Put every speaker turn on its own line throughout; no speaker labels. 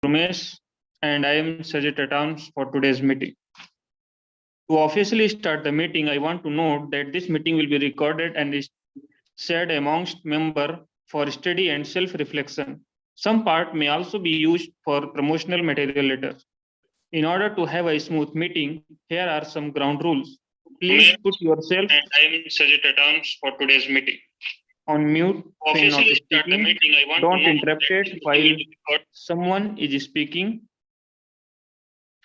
Umesh, and I am Sajid Terms for today's meeting. To officially start the meeting, I want to note that this meeting will be recorded and is shared amongst members for study and self-reflection. Some part may also be used for promotional material later. In order to have a smooth meeting, here are some ground rules. Please put yourself and I am Sajid Terms for today's meeting on mute when not speaking. Don't interrupt it while someone is speaking.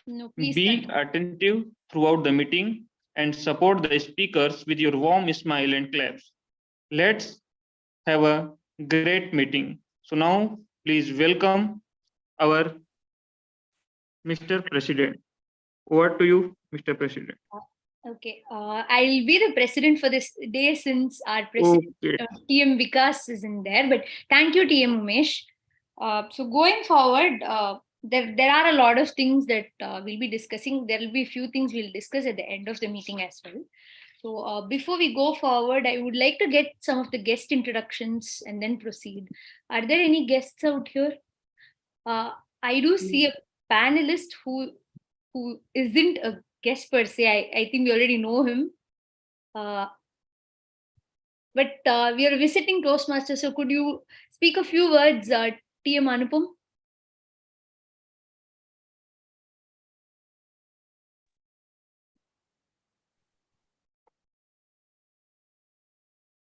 No, please
Be attentive throughout the meeting and support the speakers with your warm smile and claps. Let's have a great meeting. So now, please welcome our Mr. President. Over to you, Mr. President.
Okay, I'll be the president for this day since our president TM Vikas isn't there. But thank you, TM Umesh. So going forward, there are a lot of things that we'll be discussing. There will be a few things we'll discuss at the end of the meeting as well. So before we go forward, I would like to get some of the guest introductions and then proceed. Are there any guests out here? I do see a panelist who isn't a guest per se. I think we already know him. But we are visiting Toastmasters. So could you speak a few words, TM Anupam?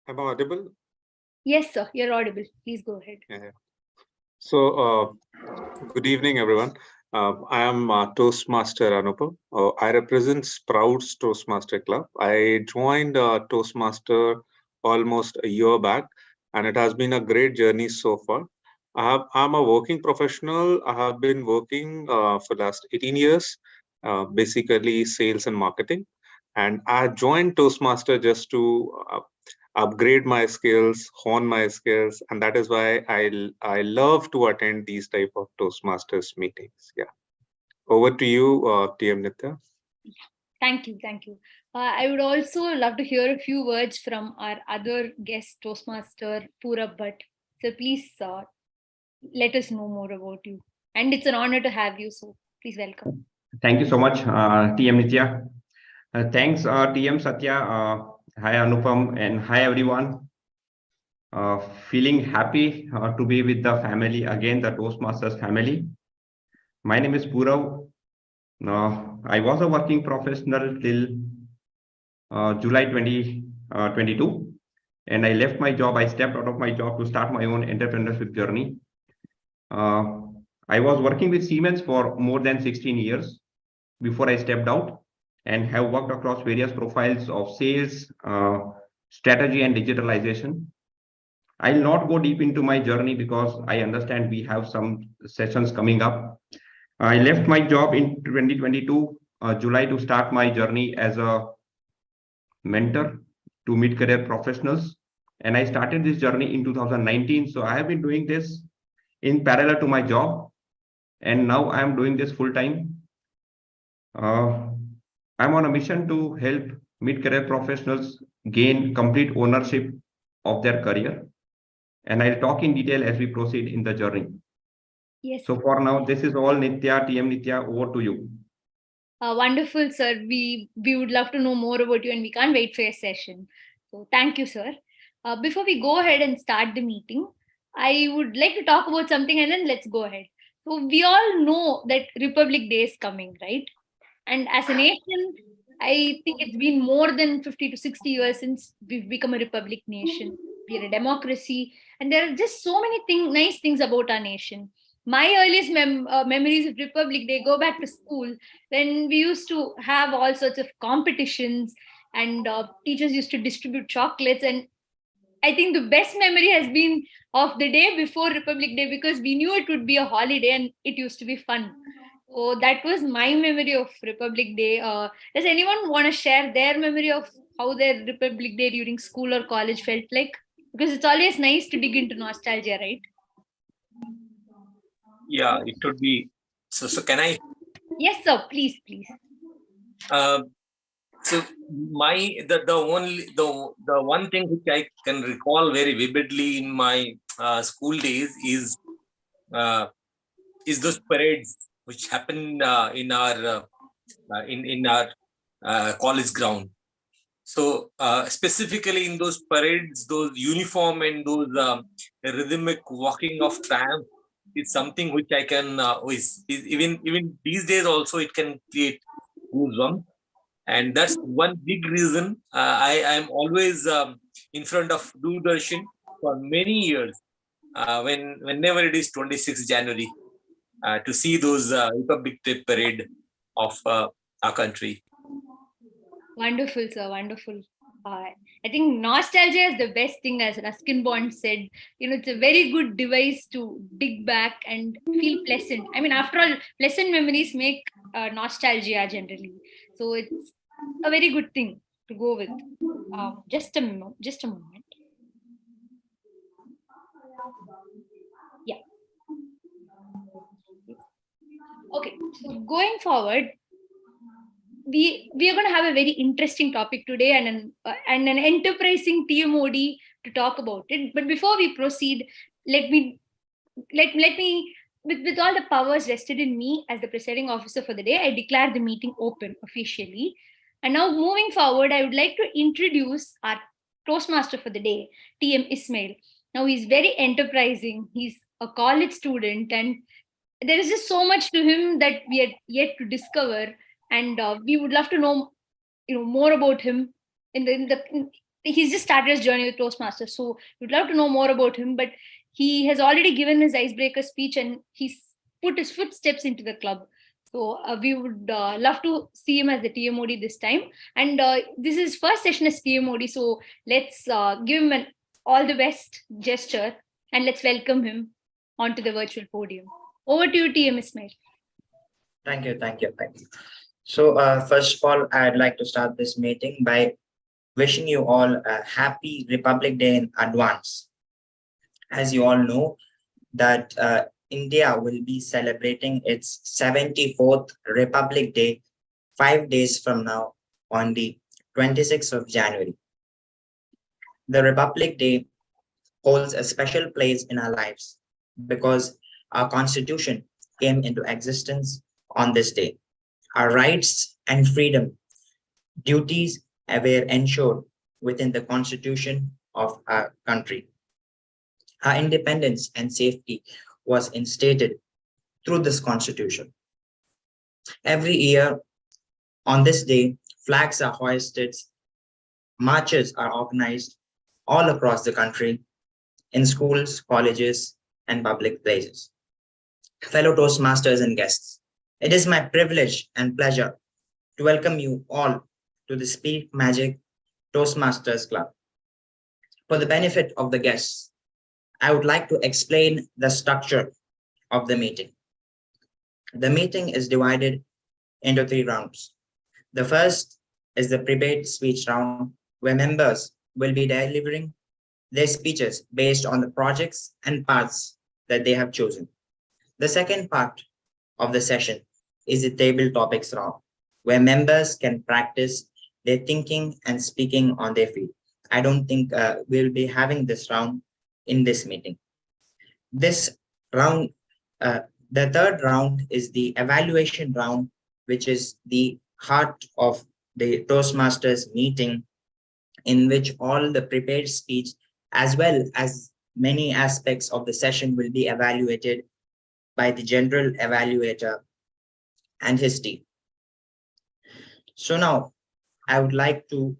Am I audible?
Yes, sir. You're audible. Please go ahead.
Yeah. So, good evening, everyone. I am Toastmaster Anupam. I represent Sprouts Toastmaster Club. I joined Toastmaster almost a year back, and it has been a great journey so far. I'm a working professional. I have been working for the last 18 years, basically sales and marketing. And I joined Toastmaster just to upgrade my skills, hone my skills, and that is why I love to attend these type of Toastmasters meetings. Yeah, over to you, TM Nitya.
Thank you. I would also love to hear a few words from our other guest Toastmaster Purab Bhatt. So please let us know more about you. And it's an honor to have you. So please welcome.
Thank you so much, TM Nitya. Thanks, TM Satya. Hi, Anupam, and hi, everyone. Feeling happy to be with the family again, the Toastmasters family. My name is Purav. I was a working professional till July 2022, and I left my job. I stepped out of my job to start my own entrepreneurship journey. I was working with Siemens for more than 16 years before I stepped out, and have worked across various profiles of sales, strategy, and digitalization. I'll not go deep into my journey because I understand we have some sessions coming up. I left my job in 2022, July, to start my journey as a mentor to mid-career professionals. And I started this journey in 2019. So I have been doing this in parallel to my job. And now I'm doing this full time. I'm on a mission to help mid-career professionals gain complete ownership of their career. And I'll talk in detail as we proceed in the journey.
Yes.
So for now, this is all, Nitya, TM Nitya, over to you.
Wonderful, sir. We would love to know more about you, and we can't wait for your session. So thank you, sir. Before we go ahead and start the meeting, I would like to talk about something, and then let's go ahead. So we all know that Republic Day is coming, right? And as a nation, I think it's been more than 50 to 60 years since we've become a republic nation. We're a democracy, and there are just so many nice things about our nation. My earliest memories of Republic Day go back to school when we used to have all sorts of competitions, and teachers used to distribute chocolates. And I think the best memory has been of the day before Republic Day, because we knew it would be a holiday and it used to be fun. So that was my memory of Republic Day. Does anyone want to share their memory of how their Republic Day during school or college felt like? Because it's always nice to dig into nostalgia, right?
Yeah, it would be. So can I?
Yes, sir. Please.
So the one thing which I can recall very vividly in my school days is is those parades which happen in our college ground. So specifically in those parades, those uniform and those rhythmic walking of triumph is something which I can even these days also it can create goosebumps. And that's one big reason I am always in front of Doordarshan for many years whenever it is 26th January to see those Republic Day parade of our country.
Wonderful, sir. Wonderful. I think nostalgia is the best thing, as Ruskin Bond said. It's a very good device to dig back and feel pleasant. I mean, after all, pleasant memories make nostalgia generally. So it's a very good thing to go with. Just a moment. Yeah. Okay. So going forward, we are going to have a very interesting topic today and an enterprising TMOD to talk about it. But before we proceed, let me with all the powers vested in me as the presiding officer for the day, I declare the meeting open officially. And now moving forward, I would like to introduce our Toastmaster for the day, TM Ismail. Now he's very enterprising. He's a college student, and there is just so much to him that we are yet to discover, and we would love to know more about him. He's just started his journey with Toastmasters, so we'd love to know more about him. But he has already given his icebreaker speech, and he's put his footsteps into the club. So we would love to see him as the TMOD this time. And this is first session as TMOD, so let's give him an all the best gesture, and let's welcome him onto the virtual podium. Over to you, TM Ismail.
Thank you. So first of all, I'd like to start this meeting by wishing you all a happy Republic Day in advance. As you all know that India will be celebrating its 74th Republic Day 5 days from now on the 26th of January. The Republic Day holds a special place in our lives because our Constitution came into existence on this day. Our rights and freedom, duties were ensured within the Constitution of our country. Our independence and safety was instated through this Constitution. Every year on this day, flags are hoisted, marches are organized all across the country in schools, colleges, and public places. Fellow Toastmasters and guests, it is my privilege and pleasure to welcome you all to the SpeakMagic Toastmasters Club. For the benefit of the guests, I would like to explain the structure of the meeting. The meeting is divided into 3 rounds. The first is the prepared speech round, where members will be delivering their speeches based on the projects and paths that they have chosen. The second part of the session is the table topics round, where members can practice their thinking and speaking on their feet. I don't think we'll be having this round in this meeting. This round, the third round is the evaluation round, which is the heart of the Toastmasters meeting, in which all the prepared speech as well as many aspects of the session will be evaluated by the general evaluator and his team. So now I would like to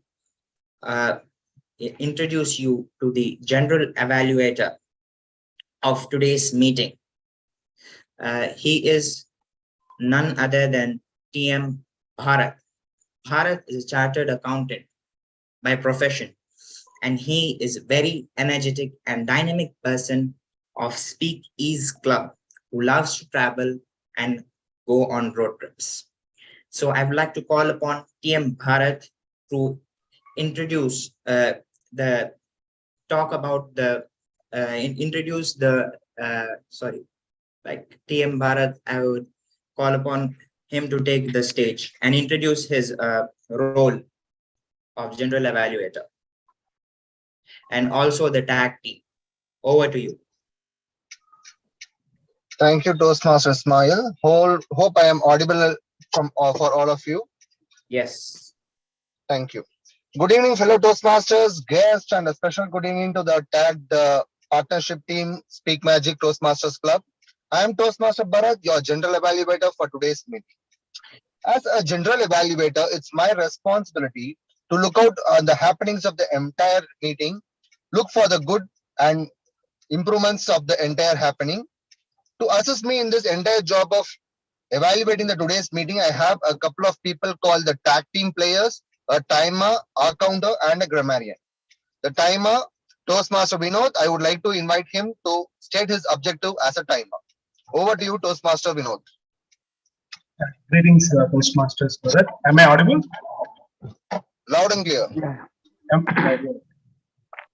introduce you to the general evaluator of today's meeting. He is none other than TM Bharat. Bharat is a chartered accountant by profession, and he is a very energetic and dynamic person of Speak Ease Club who loves to travel and go on road trips. So I would like to call upon TM Bharat to introduce TM Bharat. I would call upon him to take the stage and introduce his role of general evaluator and also the tag team. Over to you.
Thank you, Toastmaster Smile. Hope I am audible for all of you.
Yes.
Thank you. Good evening, fellow Toastmasters, guests, and a special good evening to the tagged partnership team, SpeakMagic Toastmasters Club. I am Toastmaster Bharat, your general evaluator for today's meeting. As a general evaluator, it's my responsibility to look out on the happenings of the entire meeting, look for the good and improvements of the entire happening. To assist me in this entire job of evaluating the today's meeting, I have a couple of people called the tag team players, a timer, a counter, and a grammarian. The timer, Toastmaster Vinod, I would like to invite him to state his objective as a timer. Over to you, Toastmaster Vinod.
Greetings, Toastmasters. Bharat. Am I audible?
Loud and clear.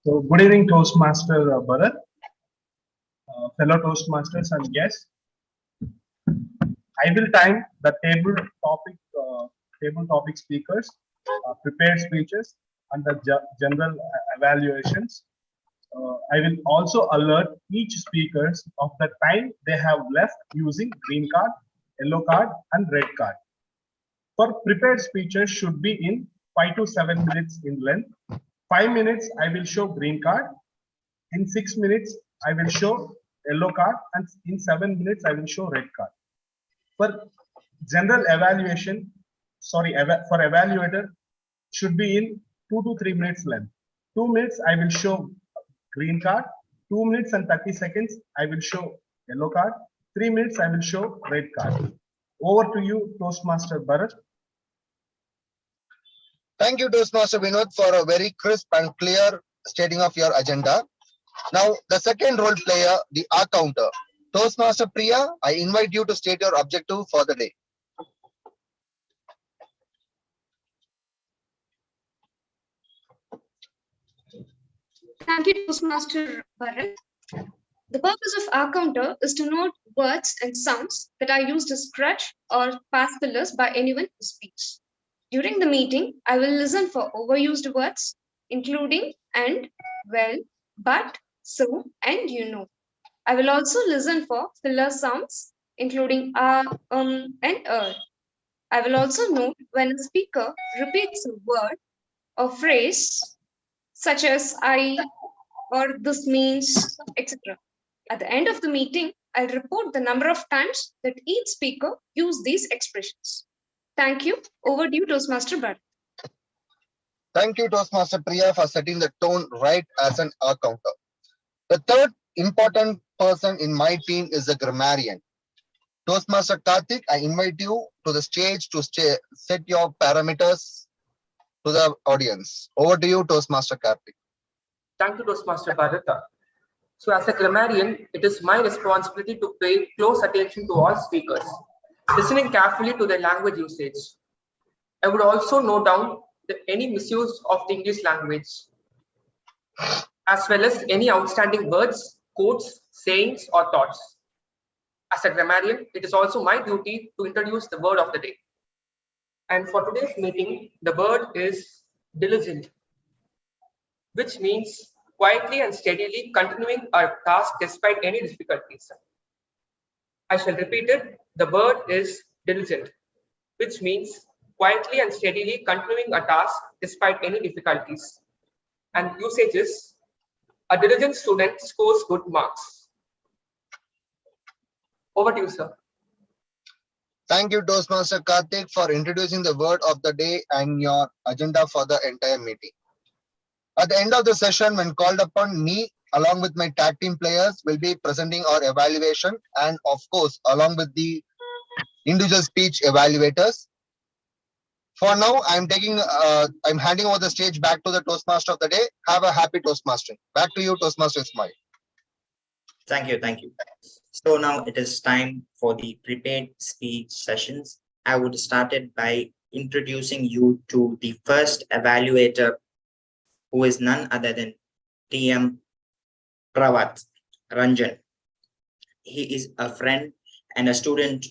So, good evening, Toastmaster Bharat, fellow Toastmasters and guests. I will time the table topic speakers, prepared speeches, and the general evaluations. I will also alert each speakers of the time they have left using green card, yellow card, and red card. For prepared speeches should be in 5 to 7 minutes in length. 5 minutes I will show green card. In 6 minutes I will show yellow card, and in 7 minutes I will show red card. For general evaluation, for evaluator should be in 2 to 3 minutes length. 2 minutes I will show green card. 2 minutes and 30 seconds I will show yellow card. 3 minutes I will show red card. Over to you, Toastmaster Bharat.
Thank you, Toastmaster Vinod, for a very crisp and clear stating of your agenda. Now, the second role player, the R counter. Toastmaster Priya, I invite you to state your objective for the day.
Thank you, Toastmaster Bharat. The purpose of our counter is to note words and sounds that are used as crutch or pass fillers by anyone who speaks. During the meeting, I will listen for overused words, including and, well, but, so, and you know. I will also listen for filler sounds, including and I will also note when a speaker repeats a word or phrase such as I or this means, etc. At the end of the meeting, I'll report the number of times that each speaker used these expressions. Thank you. Over to you, Toastmaster Bharat.
Thank you, Toastmaster Priya, for setting the tone right as an R counter. The third important person in my team is the grammarian. Toastmaster Karthik, I invite you to the stage to set your parameters to the audience. Over to you, Toastmaster Karthik.
Thank you, Toastmaster Bharata. So as a grammarian, it is my responsibility to pay close attention to all speakers, listening carefully to their language usage. I would also note down any misuse of the English language, as well as any outstanding words, quotes, sayings, or thoughts. As a grammarian, it is also my duty to introduce the word of the day. And for today's meeting, the word is diligent, which means quietly and steadily continuing our task despite any difficulties. I shall repeat it. The word is diligent, which means quietly and steadily continuing a task despite any difficulties. And usage is, a diligent student scores good marks. Over to you, sir.
Thank you, Toastmaster Karthik, for introducing the word of the day and your agenda for the entire meeting. At the end of the session, when called upon, me along with my tag team players will be presenting our evaluation, and of course, along with the individual speech evaluators. For now, I'm handing over the stage back to the Toastmaster of the day. Have a happy Toastmaster. Back to you, Toastmaster Ismail.
Thank you. Thank you. So now it is time for the prepared speech sessions. I would start it by introducing you to the first evaluator, who is none other than TM Pravat Ranjan. He is a friend and a student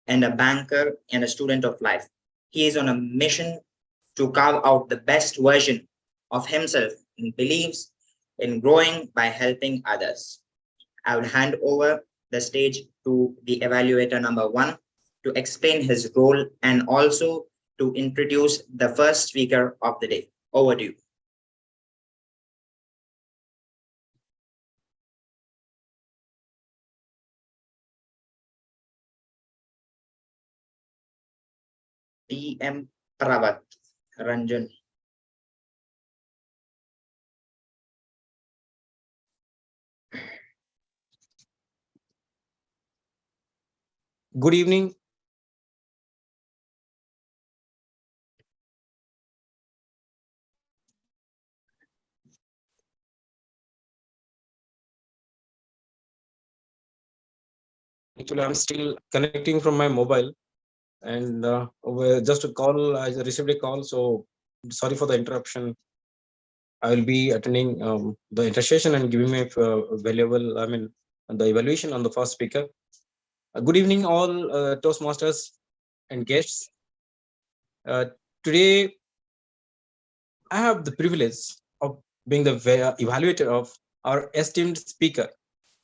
and a banker and a student of life. He is on a mission to carve out the best version of himself and believes in growing by helping others. I will hand over the stage to the evaluator number 1 to explain his role and also to introduce the first speaker of the day. Over to you. TM Pravat Ranjan.
Good evening. Actually, I'm still connecting from my mobile, and just a call. I received a call, so sorry for the interruption. I will be attending the intercession and giving my valuable, the evaluation on the first speaker. Good evening, all Toastmasters and guests. Today, I have the privilege of being the evaluator of our esteemed speaker,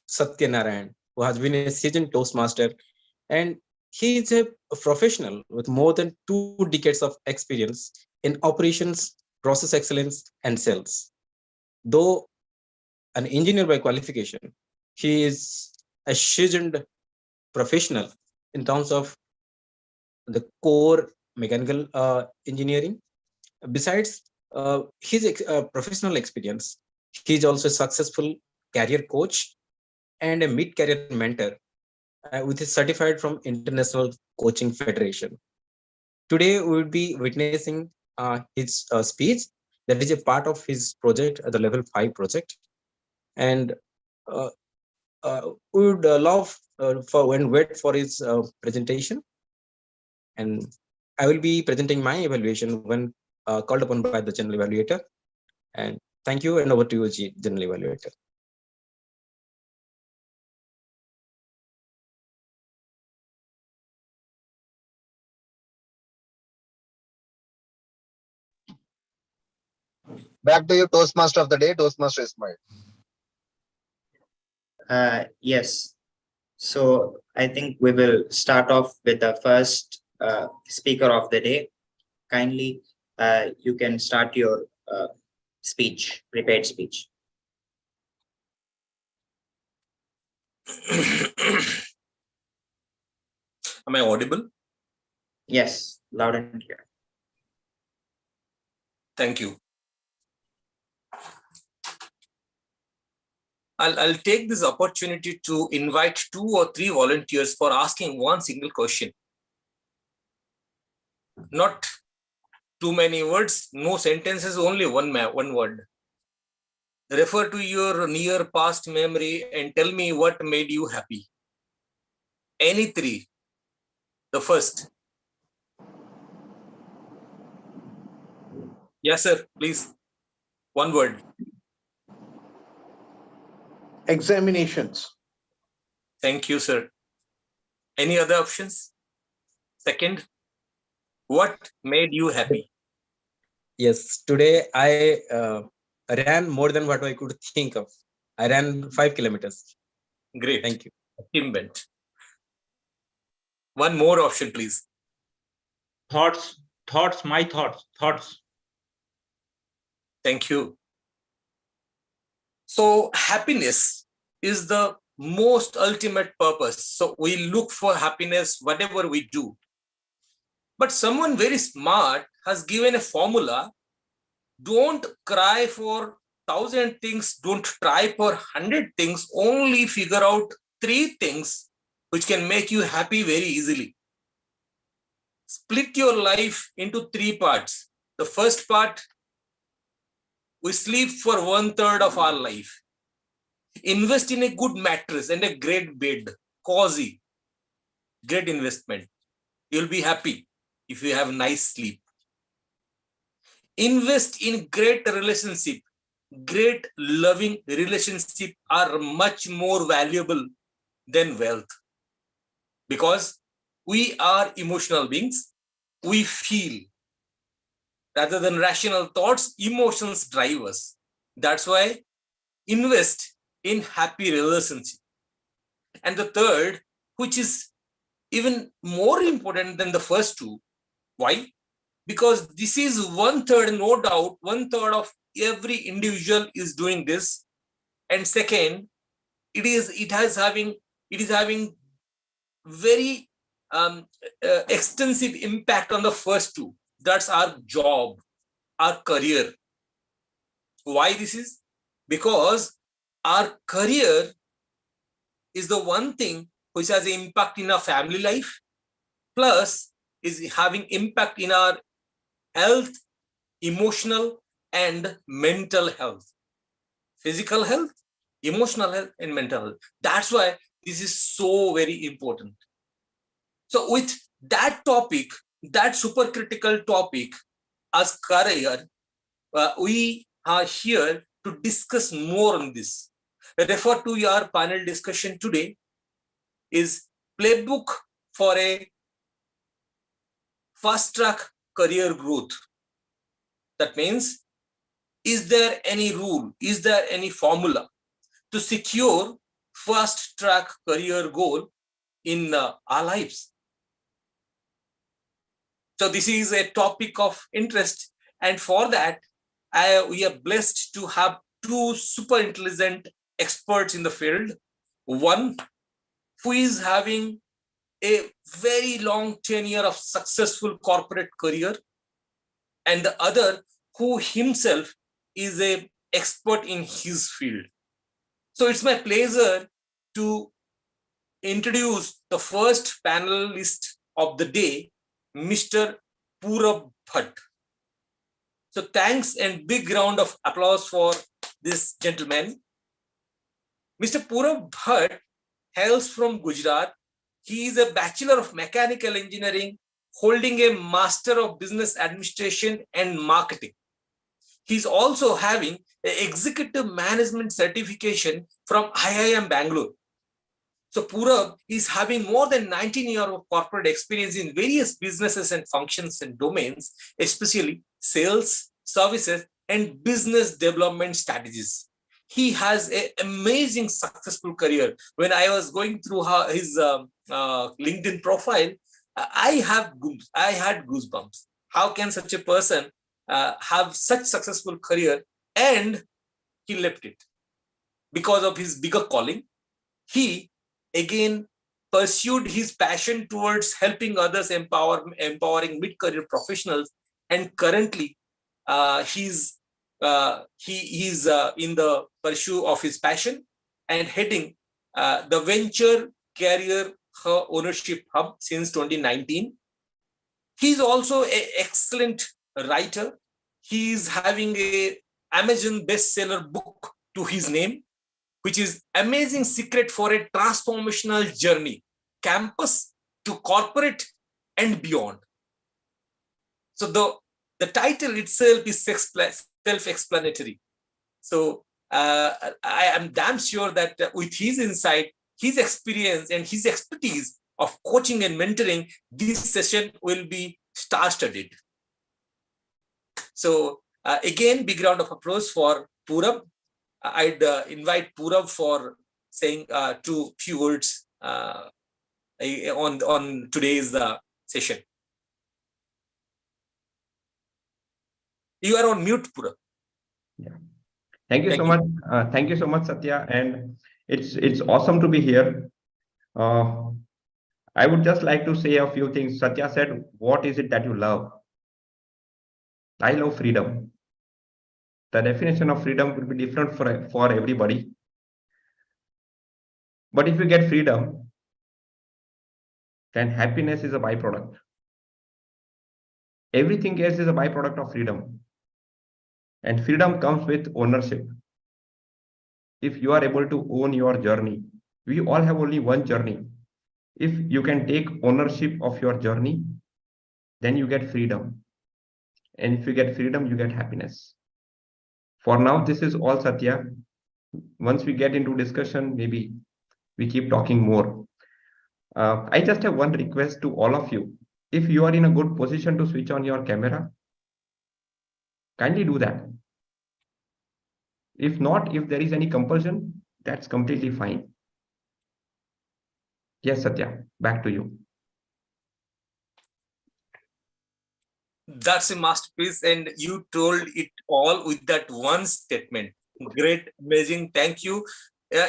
Satya Narayan, who has been a seasoned Toastmaster, and he is a professional with more than 2 decades of experience in operations, process excellence, and sales. Though an engineer by qualification, he is a seasoned professional in terms of the core mechanical engineering. Besides his professional experience, he is also a successful career coach and a mid-career mentor with a certified from International Coaching Federation. Today, we will be witnessing his speech that is a part of his project, the Level 5 project. And we would love for and wait for his presentation. And I will be presenting my evaluation when called upon by the general evaluator. And thank you, and over to you, general evaluator.
Back to you, Toastmaster of the day, Toastmaster Ismail.
Yes. So I think we will start off with the first speaker of the day. Kindly, you can start your speech, prepared speech.
Am I audible?
Yes, loud and clear.
Thank you. I'll take this opportunity to invite 2 or 3 volunteers for asking one single question. Not too many words, no sentences, only one word. Refer to your near past memory and tell me what made you happy. Any 3. The first. Yes, sir, please. One word.
Examinations.
Thank you, sir. Any other options? Second, what made you happy?
Yes, today I ran more than what I could think of. I ran 5 kilometers.
Great.
Thank you.
Achievement. One more option, please.
Thoughts, my thoughts.
Thank you. So happiness is the most ultimate purpose. So we look for happiness, whatever we do. But someone very smart has given a formula. Don't cry for 1,000 things. Don't try for 100 things. Only figure out 3 things which can make you happy very easily. Split your life into 3 parts. The first part, we sleep for 1/3 of our life. Invest in a good mattress and a great bed, cozy, great investment. You'll be happy if you have nice sleep. Invest in great relationship. Great loving relationship are much more valuable than wealth, because we are emotional beings. We feel rather than rational thoughts. Emotions drive us. That's why invest in happy relationship. And the third, which is even more important than the first two. Why? Because this is 1/3, no doubt, 1/3 of every individual is doing this. And second, it is having very extensive impact on the first two. That's our job, our career. Why this is? Because our career is the one thing which has an impact in our family life, plus is having impact in our health, emotional and mental health, physical health, emotional health and mental health. That's why this is so very important. So with that topic, that supercritical topic as career, we are here to discuss more on this. Refer to your panel discussion today is playbook for a fast track career growth. That means, is there any rule? Is there any formula to secure fast track career goal in our lives? So this is a topic of interest, and for that, we are blessed to have two super intelligent experts in the field. One who is having a very long tenure of successful corporate career, and the other who himself is an expert in his field. So it's my pleasure to introduce the first panelist of the day, Mr. Purab Bhatt. So thanks and big round of applause for this gentleman. Mr. Purab Bhatt hails from Gujarat. He is a Bachelor of Mechanical Engineering, holding a Master of Business Administration and Marketing. He's also having an Executive Management certification from IIM Bangalore. So Purab is having more than 19 years of corporate experience in various businesses and functions and domains, especially sales, services, and business development strategies. He has an amazing successful career. When I was going through his LinkedIn profile, I had goosebumps. How can such a person have such successful career? And he left it because of his bigger calling. He again pursued his passion towards helping others, empowering mid-career professionals, and currently he's in the pursuit of his passion and heading the Venture Career Ownership Hub since 2019. He's also an excellent writer. He's having an Amazon bestseller book to his name, which is Amazing Secret for a Transformational Journey, Campus to Corporate and Beyond. So the title itself is self-explanatory. So I am damn sure that with his insight, his experience, and his expertise of coaching and mentoring, this session will be star-studded. So again, big round of applause for Purab. I'd invite Purab for saying few words on today's session. You are on mute, Purab.
Yeah. Thank you so much. Thank you so much, Satya. And it's awesome to be here. I would just like to say a few things. Satya said, what is it that you love? I love freedom. The definition of freedom will be different for everybody. But if you get freedom, then happiness is a byproduct. Everything else is a byproduct of freedom. And freedom comes with ownership. If you are able to own your journey, we all have only one journey. If you can take ownership of your journey, then you get freedom. And if you get freedom, you get happiness. For now, this is all, Satya. Once we get into discussion, maybe we keep talking more. I just have one request to all of you. If you are in a good position to switch on your camera, kindly do that. If not, if there is any compulsion, that's completely fine. Yes, Satya, back to you.
That's a masterpiece, and you told it all with that one statement. Great, amazing, thank you.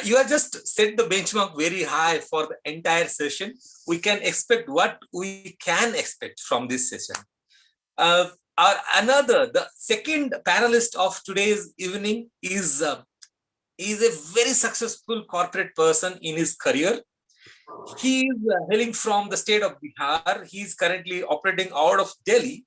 You have just set the benchmark very high for the entire session. We can expect what we can expect from this session. The second panelist of today's evening is a very successful corporate person in his career. He is hailing from the state of Bihar. He is currently operating out of Delhi.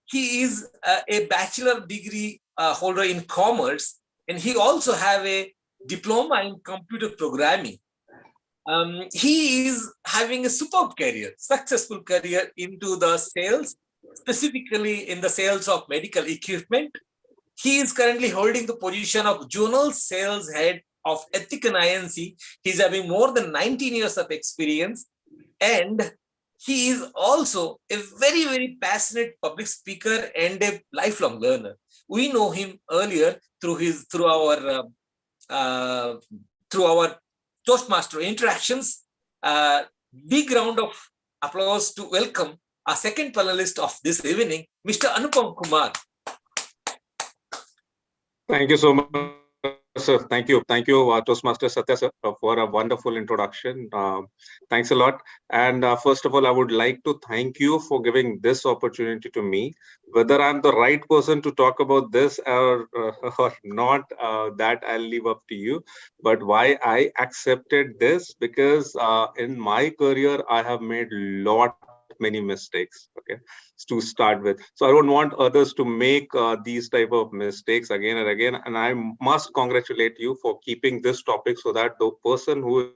He is a bachelor degree holder in commerce, and he also have a diploma in computer programming. He is having a superb career, successful career into the sales, specifically in the sales of medical equipment. He is currently holding the position of Zonal Sales Head of Ethican INC. He's having more than 19 years of experience, and he is also a very, very passionate public speaker and a lifelong learner. We know him earlier through our Toastmaster interactions. Big round of applause to welcome our second panelist of this evening, Mr. Anupam Kumar.
Thank you so much, sir. Thank you, Toastmaster Satya sir, for a wonderful introduction. Thanks a lot. And first of all, I would like to thank you for giving this opportunity to me. Whether I'm the right person to talk about this or not, that I'll leave up to you. But why I accepted this, because in my career, I have made many mistakes, okay, to start with. So I don't want others to make these type of mistakes again and again. And I must congratulate you for keeping this topic so that the person who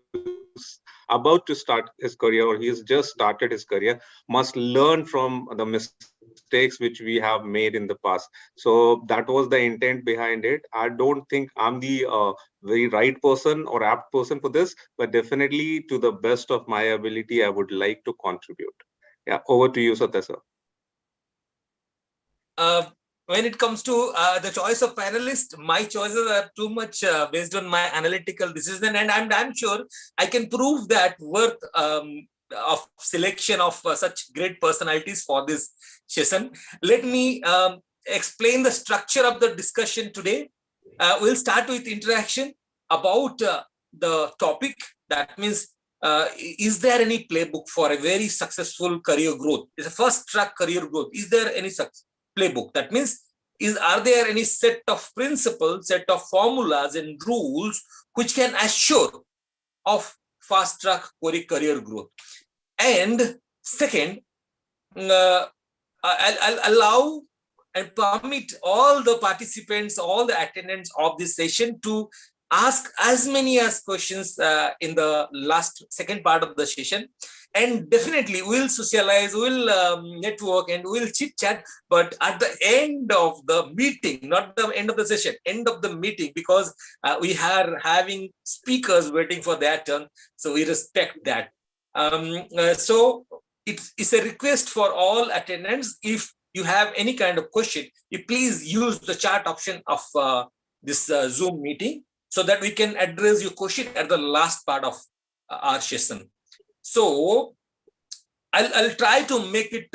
is about to start his career, or he has just started his career, must learn from the mistakes which we have made in the past. So that was the intent behind it. I don't think I'm the very right person or apt person for this, but definitely to the best of my ability, I would like to contribute. Yeah, over to you, Satya sir.
When it comes to the choice of panelists, my choices are too much based on my analytical decision, and I'm sure I can prove that worth of selection of such great personalities for this session. Let me explain the structure of the discussion today. We'll start with interaction about the topic. That means, is there any playbook for a very successful career growth? It's a first track career growth. Is there any such playbook? That means, are there any set of principles, set of formulas and rules which can assure of fast track career growth? And second, I'll allow and permit all the participants, all the attendants of this session to ask as many as questions in the second part of the session. And definitely we'll socialize, we'll network, and we'll chit chat. But at the end of the meeting, not the end of the session, end of the meeting, because we are having speakers waiting for their turn. So we respect that. So it's a request for all attendants. If you have any kind of question, you please use the chat option of this Zoom meeting, so that we can address your question at the last part of our session. So I'll try to make it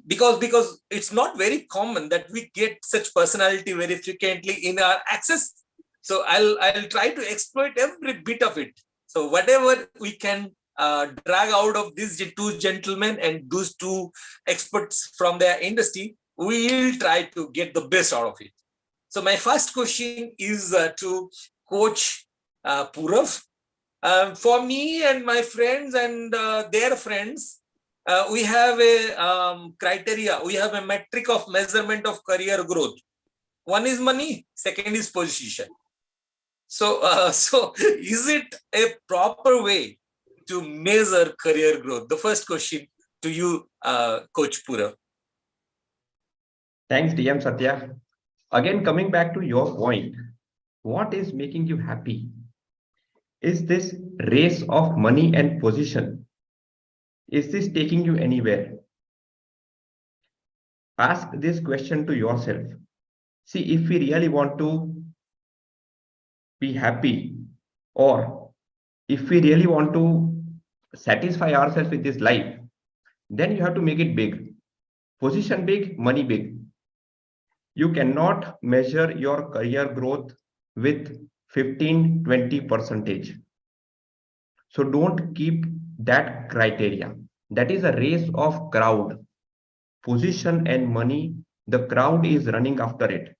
because it's not very common that we get such personality very frequently in our access. So I'll try to exploit every bit of it. So whatever we can drag out of these two gentlemen and those two experts from their industry, we'll try to get the best out of it. So my first question is to Coach Purav. For me and my friends and their friends, we have a criteria, we have a metric of measurement of career growth. One is money, second is position. So is it a proper way to measure career growth? The first question to you, Coach Purav.
Thanks, DM Satya. Again, coming back to your point, what is making you happy? Is this race of money and position? Is this taking you anywhere? Ask this question to yourself. See, if we really want to be happy, or if we really want to satisfy ourselves with this life, then you have to make it big. Position big, money big. You cannot measure your career growth with 15-20%. So don't keep that criteria. That is a race of crowd. Position and money, the crowd is running after it.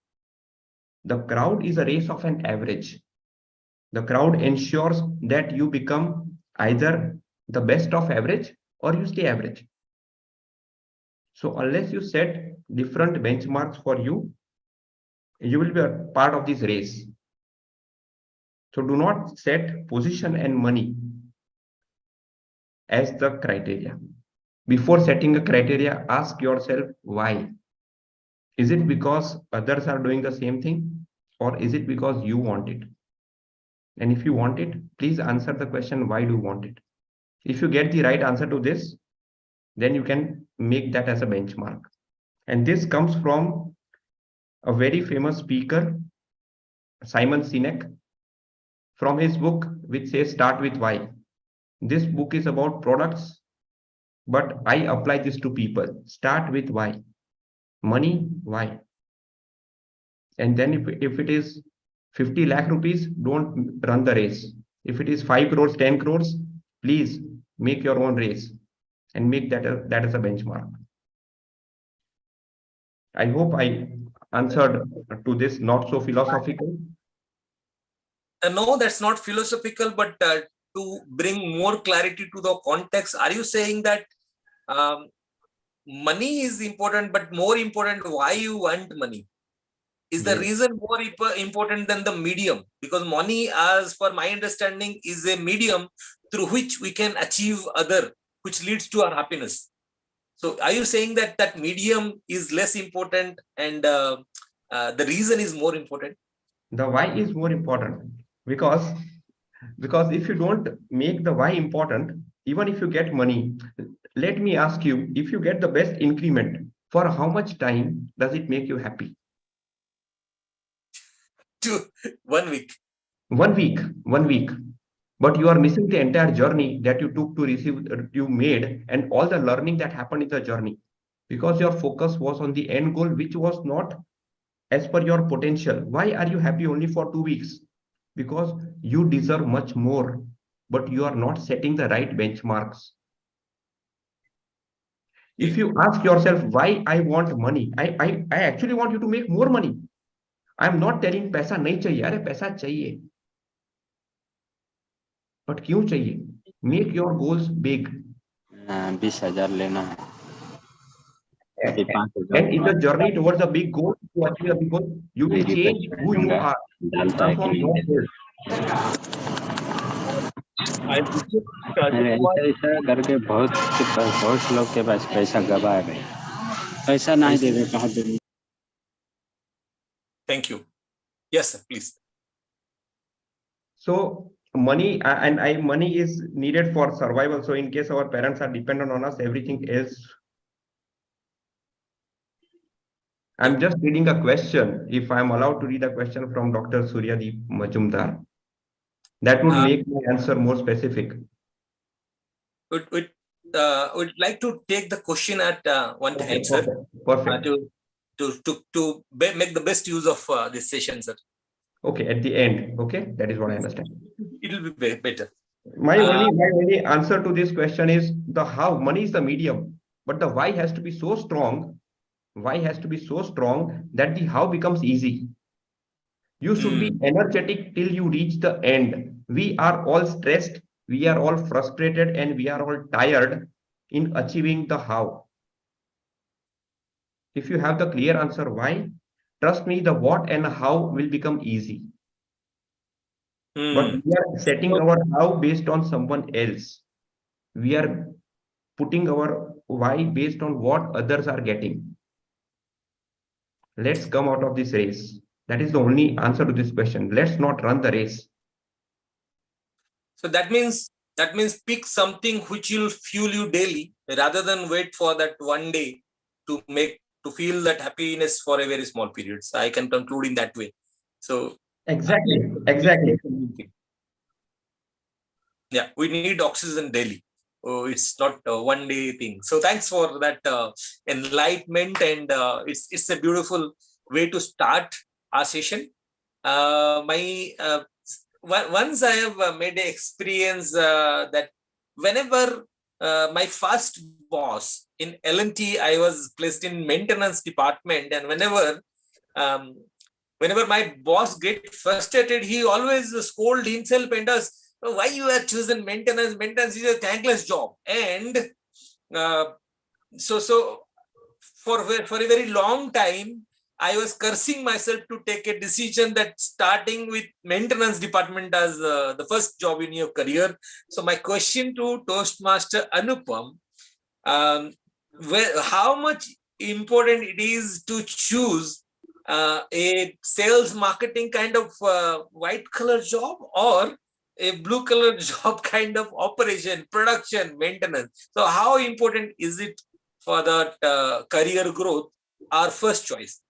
The crowd is a race of an average. The crowd ensures that you become either the best of average or you stay average. So unless you set different benchmarks for you, you will be a part of this race. So do not set position and money as the criteria. Before setting a criteria, ask yourself why. Is it because others are doing the same thing, or is it because you want it? And if you want it, please answer the question, why do you want it? If you get the right answer to this, then you can make that as a benchmark. And this comes from a very famous speaker, Simon Sinek, from his book, which says Start with Why. This book is about products, but I apply this to people. Start with why. Money, why? And then if it is 50 lakh rupees, don't run the race. If it is 5 crores, 10 crores, please make your own race and make that as a benchmark. I hope I answered to this not so philosophical.
No, that's not philosophical, but to bring more clarity to the context, are you saying that money is important, but more important, why you want money? Is the reason more important than the medium? Because money, as per my understanding, is a medium through which we can achieve other, which leads to our happiness. So are you saying that that medium is less important and the reason is more important?
The why is more important because if you don't make the why important, even if you get money, let me ask you, if you get the best increment, for how much time does it make you happy?
1 week.
1 week, 1 week. But you are missing the entire journey that you took to receive, you made, and all the learning that happened in the journey, because your focus was on the end goal, which was not as per your potential. Why are you happy only for 2 weeks? Because you deserve much more, but you are not setting the right benchmarks. If you ask yourself why I want money, I actually want you to make more money. I'm not telling पैसा नहीं चाहिए, अरे पैसा चाहिए. But क्यों चाहिए? Make your goals big.
20,000 लेना है.
And in the journey towards a big goal, to achieve a big goal, you will change who you are. Transform yourself.
ऐसा करके बहुत लोग के पास पैसा गवा रहे, पैसा नहीं दे रहे, कहाँ दे?
Thank you. Yes, sir, please.
So money money is needed for survival. So in case our parents are dependent on us, everything else. I'm just reading a question. If I'm allowed to read a question from Dr. Suryadeep Majumdar, that would make my answer more specific.
Would like to take the question at one time, sir.
Perfect.
To make the best use of this session, sir.
Okay, at the end. Okay, that is what I understand.
It will be better.
My only answer to this question is the how. Money is the medium, but the why has to be so strong. Why has to be so strong that the how becomes easy. You should be energetic till you reach the end. We are all stressed, we are all frustrated, and we are all tired in achieving the how. If you have the clear answer why, trust me, the what and how will become easy. But we are setting our how based on someone else. We are putting our why based on what others are getting. Let's come out of this race. That is the only answer to this question. Let's not run the race.
So that means pick something which will fuel you daily rather than wait for that one day to feel that happiness for a very small period. So I can conclude in that way. So
exactly.
Yeah, we need oxygen daily. Oh, it's not a one-day thing. So thanks for that enlightenment, and it's a beautiful way to start our session. Once I have made an experience that whenever my first boss in L&T, I was placed in maintenance department, and whenever my boss get frustrated, he always scold himself and us, why you have chosen maintenance? Maintenance is a thankless job. And so for a very long time, I was cursing myself to take a decision that starting with maintenance department as the first job in your career. So my question to Toastmaster Anupam, how much important it is to choose a sales marketing kind of white collar job or a blue collar job kind of operation, production, maintenance. So how important is it for that career growth, our first choice?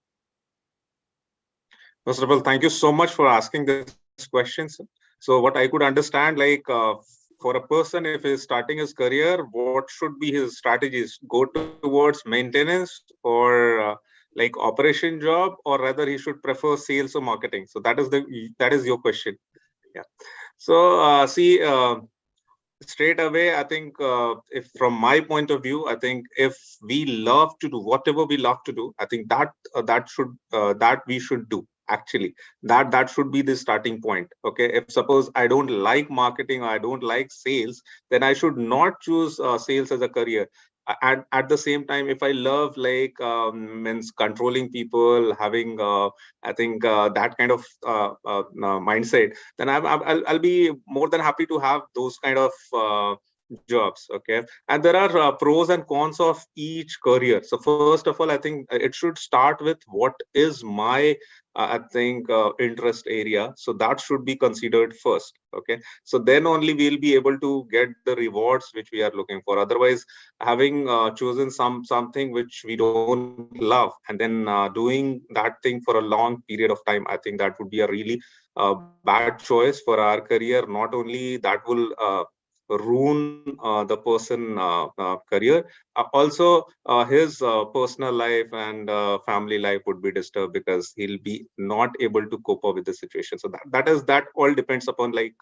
First of all, thank you so much for asking this question, sir. So what I could understand, like for a person, if he's starting his career, what should be his strategies? Go towards maintenance or like operation job, or rather he should prefer sales or marketing? So that is your question. Yeah. So see, straight away, I think if from my point of view, I think if we love to do whatever we love to do, I think that we should do. Actually, that should be the starting point. Okay, if suppose I don't like marketing or I don't like sales, then I should not choose sales as a career. At the same time, if I love like means controlling people, having I think that kind of mindset, then I'll be more than happy to have those kind of jobs. Okay, and there are pros and cons of each career. So first of all, I think it should start with what is my I think interest area. So that should be considered first. Okay, so then only we'll be able to get the rewards which we are looking for. Otherwise, having chosen something which we don't love and then doing that thing for a long period of time, I think that would be a really bad choice for our career. Not only that will ruin the person career, also his personal life and family life would be disturbed because he'll be not able to cope up with the situation. So that all depends upon like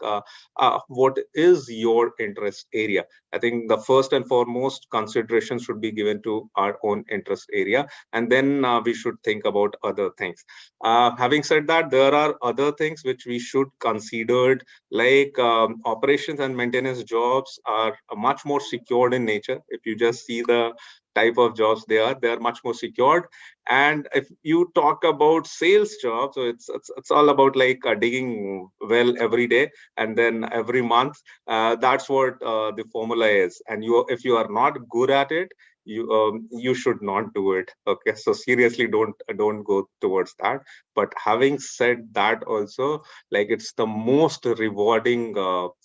what is your interest area. I think the first and foremost consideration should be given to our own interest area, and then we should think about other things. Having said that, there are other things which we should consider, like operations and maintenance jobs are much more secured in nature. If you just see the type of jobs they are much more secured. And if you talk about sales jobs, so it's all about like digging well every day and then every month. That's what the formula is. And if you are not good at it, you should not do it. Okay, so seriously, don't go towards that. But having said that, also, like, it's the most rewarding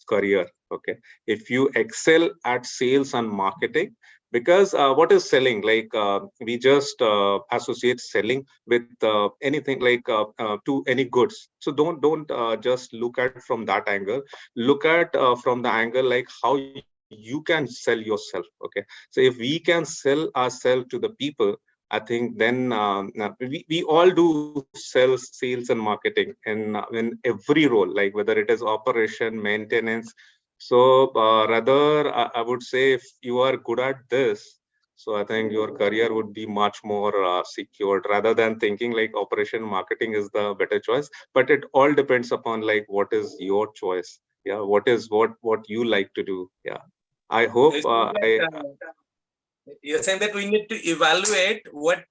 career. Okay, if you excel at sales and marketing, because what is selling? Like we just associate selling with anything, like to any goods. So don't just look at from that angle. Look at from the angle like how you can sell yourself. Okay, so if we can sell ourselves to the people, I think then we all do sales and marketing in every role, like whether it is operation, maintenance. So rather, I would say if you are good at this, so I think your career would be much more secured, rather than thinking like operation marketing is the better choice. But it all depends upon like what is your choice. Yeah, what you like to do. Yeah, I hope
you're saying that we need to evaluate what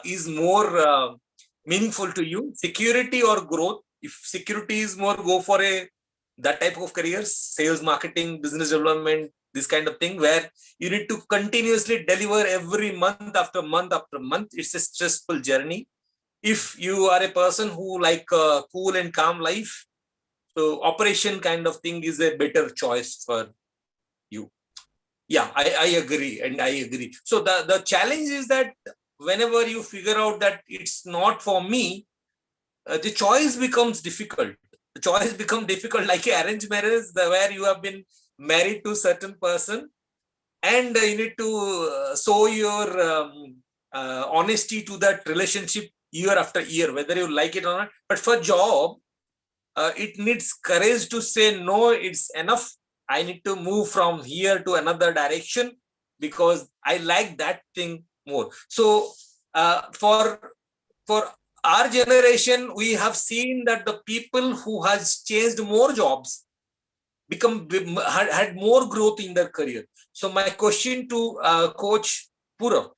is more meaningful to you, security or growth. If security is more, go for that type of careers, sales, marketing, business development, this kind of thing, where you need to continuously deliver every month after month after month. It's a stressful journey. If you are a person who like cool and calm life, so operation kind of thing is a better choice for you. Yeah, I agree, and I agree. So the challenge is that whenever you figure out that it's not for me, the choice becomes difficult. The choice becomes difficult, like arranged marriage, where you have been married to certain person, and you need to show your honesty to that relationship year after year, whether you like it or not. But for job, it needs courage to say no, it's enough. I need to move from here to another direction because I like that thing more. So for our generation, we have seen that the people who has changed more jobs had more growth in their career. So my question to Coach Purav,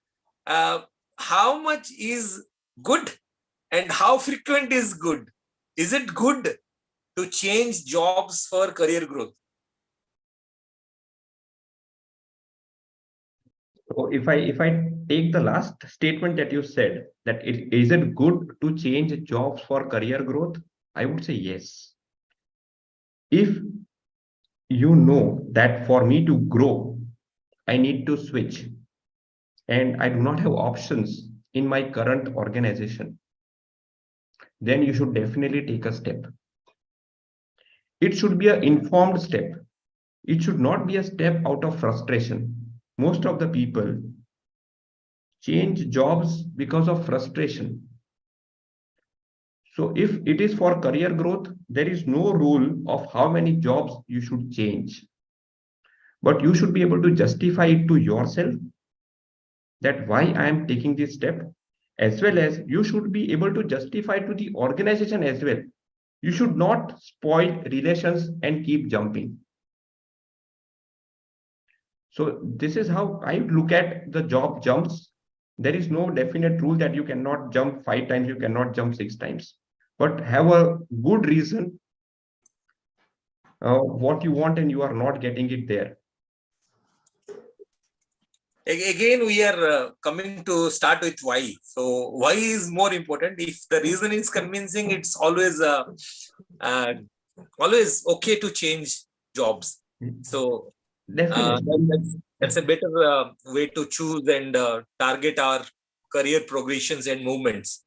how much is good and how frequent is good? Is it good to change jobs for career growth?
So if I take the last statement that you said, that is it good to change jobs for career growth? I would say yes. If you know that for me to grow, I need to switch, and I do not have options in my current organization, then you should definitely take a step. It should be an informed step. It should not be a step out of frustration. Most of the people change jobs because of frustration. So if it is for career growth, there is no rule of how many jobs you should change. But you should be able to justify it to yourself that why I am taking this step, as well as you should be able to justify to the organization as well. You should not spoil relations and keep jumping. So this is how I look at the job jumps. There is no definite rule that you cannot jump 5 times, you cannot jump 6 times, but have a good reason what you want and you are not getting it there.
Again, we are coming to start with why. So why is more important. If the reason is convincing, it's always okay to change jobs. So that's a better way to choose and target our career progressions and movements.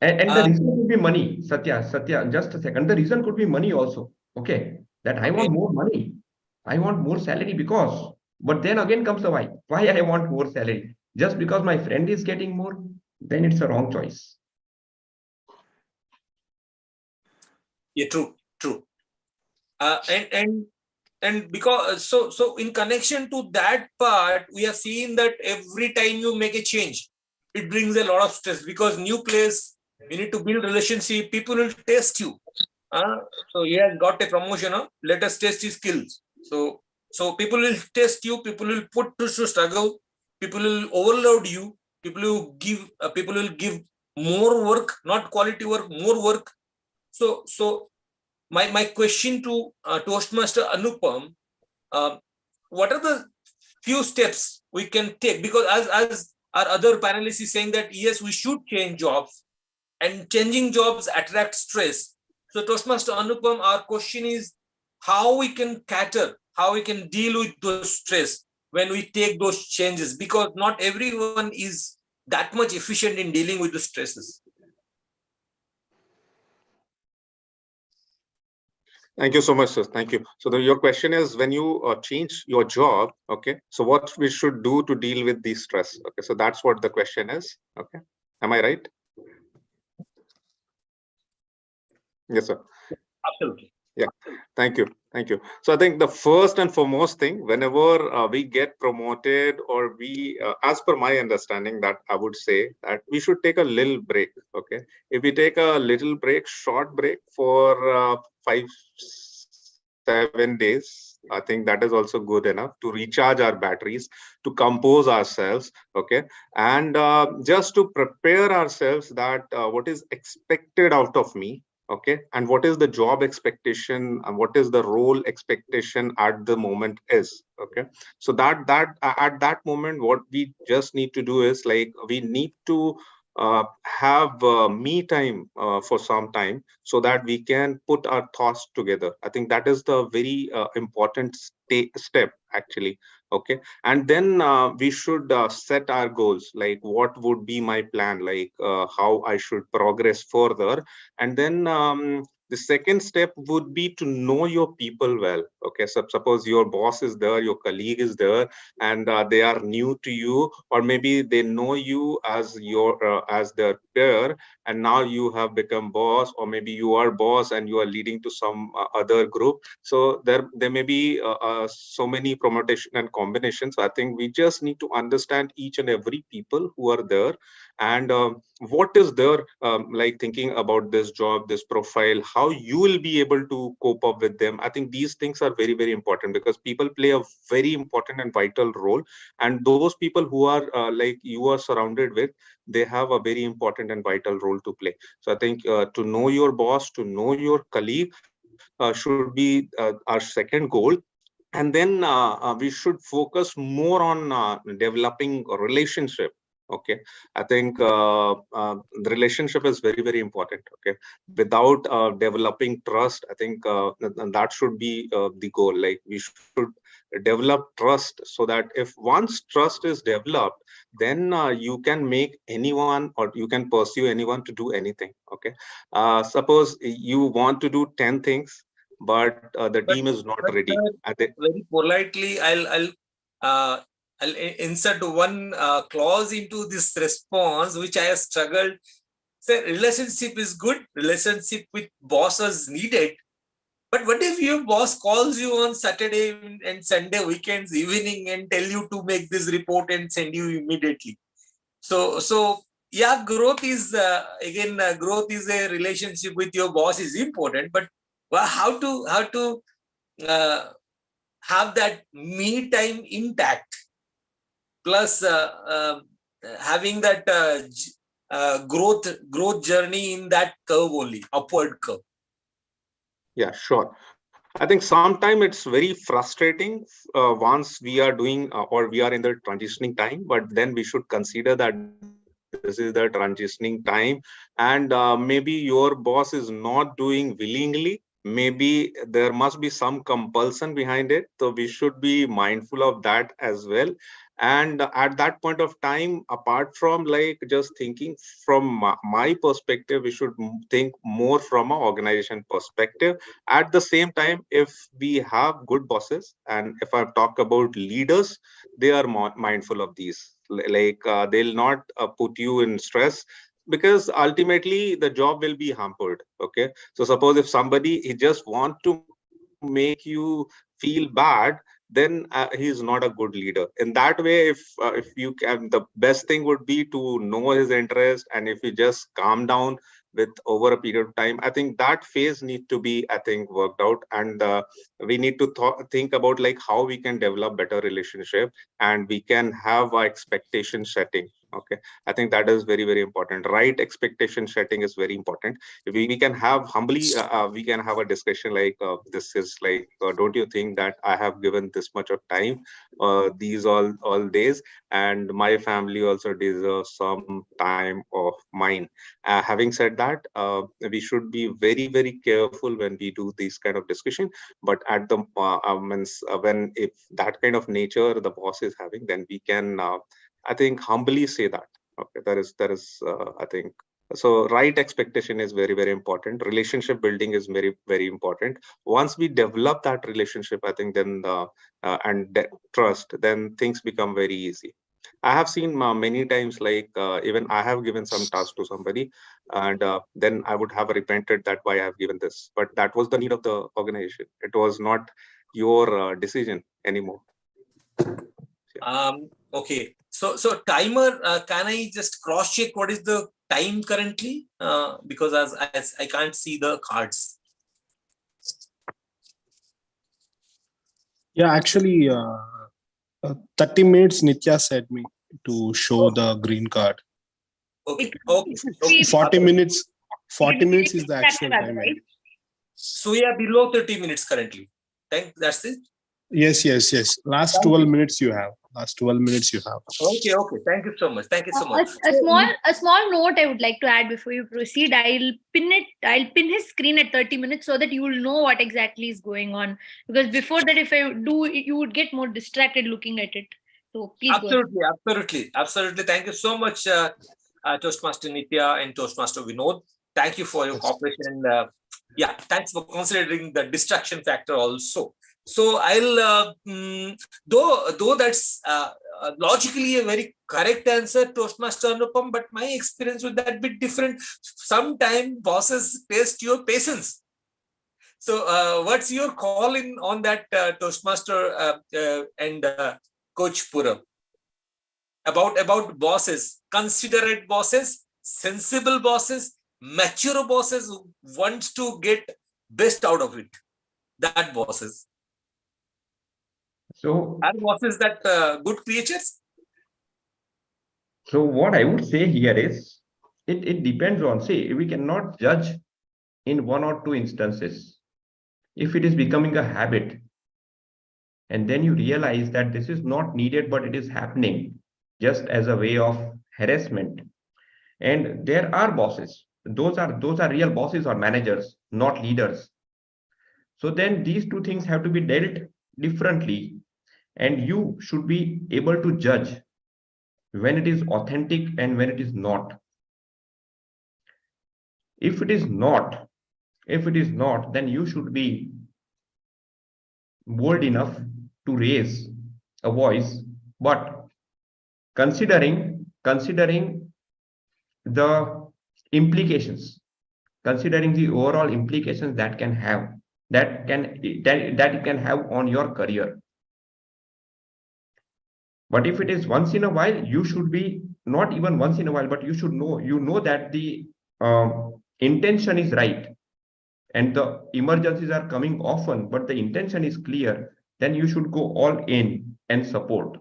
And the reason could be money, Satya, just a second. The reason could be money also. Okay, that I want more money. I want more salary because, but then again comes the why. Why I want more salary? Just because my friend is getting more, then it's a wrong choice.
Yeah, true. And because so in connection to that part, we have seen that every time you make a change, it brings a lot of stress because new place, you need to build relationship, people will test you. So he has got a promotion, let us test his skills. So people will test you, people will put to struggle, people will overload you, people will give more work, not quality work, more work. So my question to Toastmaster Anupam, what are the few steps we can take? Because as our other panelists is saying that yes, we should change jobs, and changing jobs attract stress. So Toastmaster Anupam, our question is how we can cater, how we can deal with those stress when we take those changes, because not everyone is that much efficient in dealing with the stresses.
Thank you so much, sir. Thank you. So your question is when you change your job, okay, so what we should do to deal with the stress? Okay, so that's what the question is. Okay, am I right? Yes, sir.
Absolutely.
Yeah, thank you. So I think the first and foremost thing, whenever we get promoted or we, as per my understanding, that I would say that we should take a little break. Okay, if we take a little break, short break for 5-7 days, I think that is also good enough to recharge our batteries, to compose ourselves. Okay, and just to prepare ourselves that what is expected out of me. Okay, and what is the job expectation and what is the role expectation at the moment is. Okay, so that at that moment what we just need to do is like we need to have me time for some time so that we can put our thoughts together. I think that is the very important step actually. Okay, and then we should set our goals, like what would be my plan, like how I should progress further, and then The second step would be to know your people well. Okay, so suppose your boss is there, your colleague is there, and they are new to you, or maybe they know you as as their peer, and now you have become boss, or maybe you are boss and you are leading to some other group. So there may be so many permutation and combinations. I think we just need to understand each and every people who are there, and what is their like thinking about this job, this profile, how you will be able to cope up with them. I think these things are very, very important, because people play a very important and vital role, and those people who are like you are surrounded with, they have a very important and vital role to play. So I think to know your boss, to know your colleague should be our second goal. And then we should focus more on developing a relationship. Okay, I think the relationship is very, very important. Okay, without developing trust, I think that should be the goal. Like, we should develop trust, so that if once trust is developed, then you can make anyone, or you can pursue anyone to do anything. Okay, suppose you want to do 10 things, but the team is not ready.
Very politely, I'll insert one clause into this response, which I have struggled. So relationship is good. Relationship with boss is needed. But what if your boss calls you on Saturday and Sunday weekends evening and tell you to make this report and send you immediately? So yeah, growth is growth is a relationship with your boss is important, but how to have that me time intact, plus having that growth journey in that curve only, upward curve.
Yeah, sure. I think sometimes it's very frustrating once we are doing or we are in the transitioning time, but then we should consider that this is the transitioning time, and maybe your boss is not doing willingly. Maybe there must be some compulsion behind it. So we should be mindful of that as well. And at that point of time, apart from like just thinking from my perspective, we should think more from an organization perspective. At the same time, if we have good bosses, and if I talk about leaders, they are more mindful of these. Like they'll not put you in stress, because ultimately the job will be hampered. Okay, so suppose if somebody he just want to make you feel bad, then he is not a good leader. In that way, if you can, the best thing would be to know his interest, and if you just calm down with over a period of time, I think that phase need to be, I think, worked out. And we need to think about like how we can develop better relationship, and we can have our expectation setting. Okay, I think that is very, very important. Right expectation setting is very important. We can have humbly we can have a discussion like this is like don't you think that I have given this much of time these all days, and my family also deserves some time of mine. Having said that, we should be very, very careful when we do this kind of discussion. But at the when if that kind of nature the boss is having, then we can I think humbly say that. Okay, that is I think so. Right expectation is very, very important. Relationship building is very, very important. Once we develop that relationship, I think then and trust, then things become very easy. I have seen many times like even I have given some task to somebody, and then I would have repented that why I have given this, but that was the need of the organization. It was not your decision anymore.
Okay. So timer, can I just cross check what is the time currently? Because as I can't see the cards.
Yeah, actually, 30 minutes Nitya said me to show the green card.
Okay.
40 minutes. 40 minutes is the actual time.
Right? So we are below 30 minutes currently. That's it.
Yes. Last 12 minutes you have.
Okay. Thank you so much.
A small note I would like to add before you proceed. I'll pin his screen at 30 minutes so that you will know what exactly is going on. Because before that, if I do, you would get more distracted looking at it. So please
Absolutely. Thank you so much, Toastmaster Nitya and Toastmaster Vinod. Thank you for your cooperation. And Yeah, thanks for considering the distraction factor also. So I'll, though that's logically a very correct answer, Toastmaster Anupam, but my experience with that bit different. Sometimes bosses test your patience. So what's your call in on that, Toastmaster and Coach Puram? About bosses, considerate bosses, sensible bosses, mature bosses who wants to get best out of it. That bosses.
So
Are bosses that good creatures?
So what I would say here is, it depends on, see, we cannot judge in one or two instances. If it is becoming a habit, and then you realize that this is not needed, but it is happening just as a way of harassment. And there are bosses. Those are real bosses or managers, not leaders. So then these two things have to be dealt differently, and you should be able to judge when it is authentic and when it is not. If it is not, then you should be bold enough to raise a voice, but considering the implications, considering the overall implications that can have, that it can have on your career. But if it is once in a while, you should be, not even once in a while, but you should know that the intention is right and the emergencies are coming often, but the intention is clear, then you should go all in and support.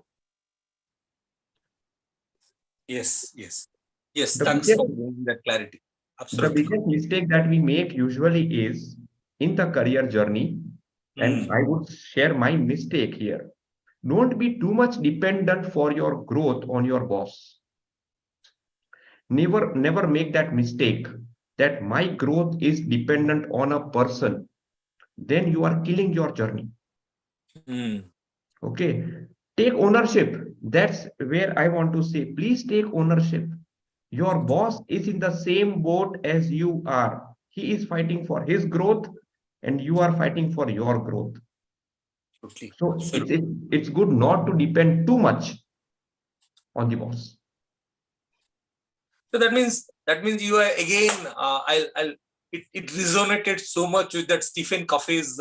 Yes, yes, yes.
The
Thanks for bringing that clarity. Absolutely.
The biggest mistake that we make usually is in the career journey, and I would share my mistake here. Don't be too much dependent for your growth on your boss. Never make that mistake that my growth is dependent on a person. Then you are killing your journey. Okay, take ownership. That's where I want to say, please take ownership. Your boss is in the same boat as you are. He is fighting for his growth and you are fighting for your growth.
Okay.
So it's good not to depend too much on the boss.
So that means you are again, it resonated so much with that Stephen Covey's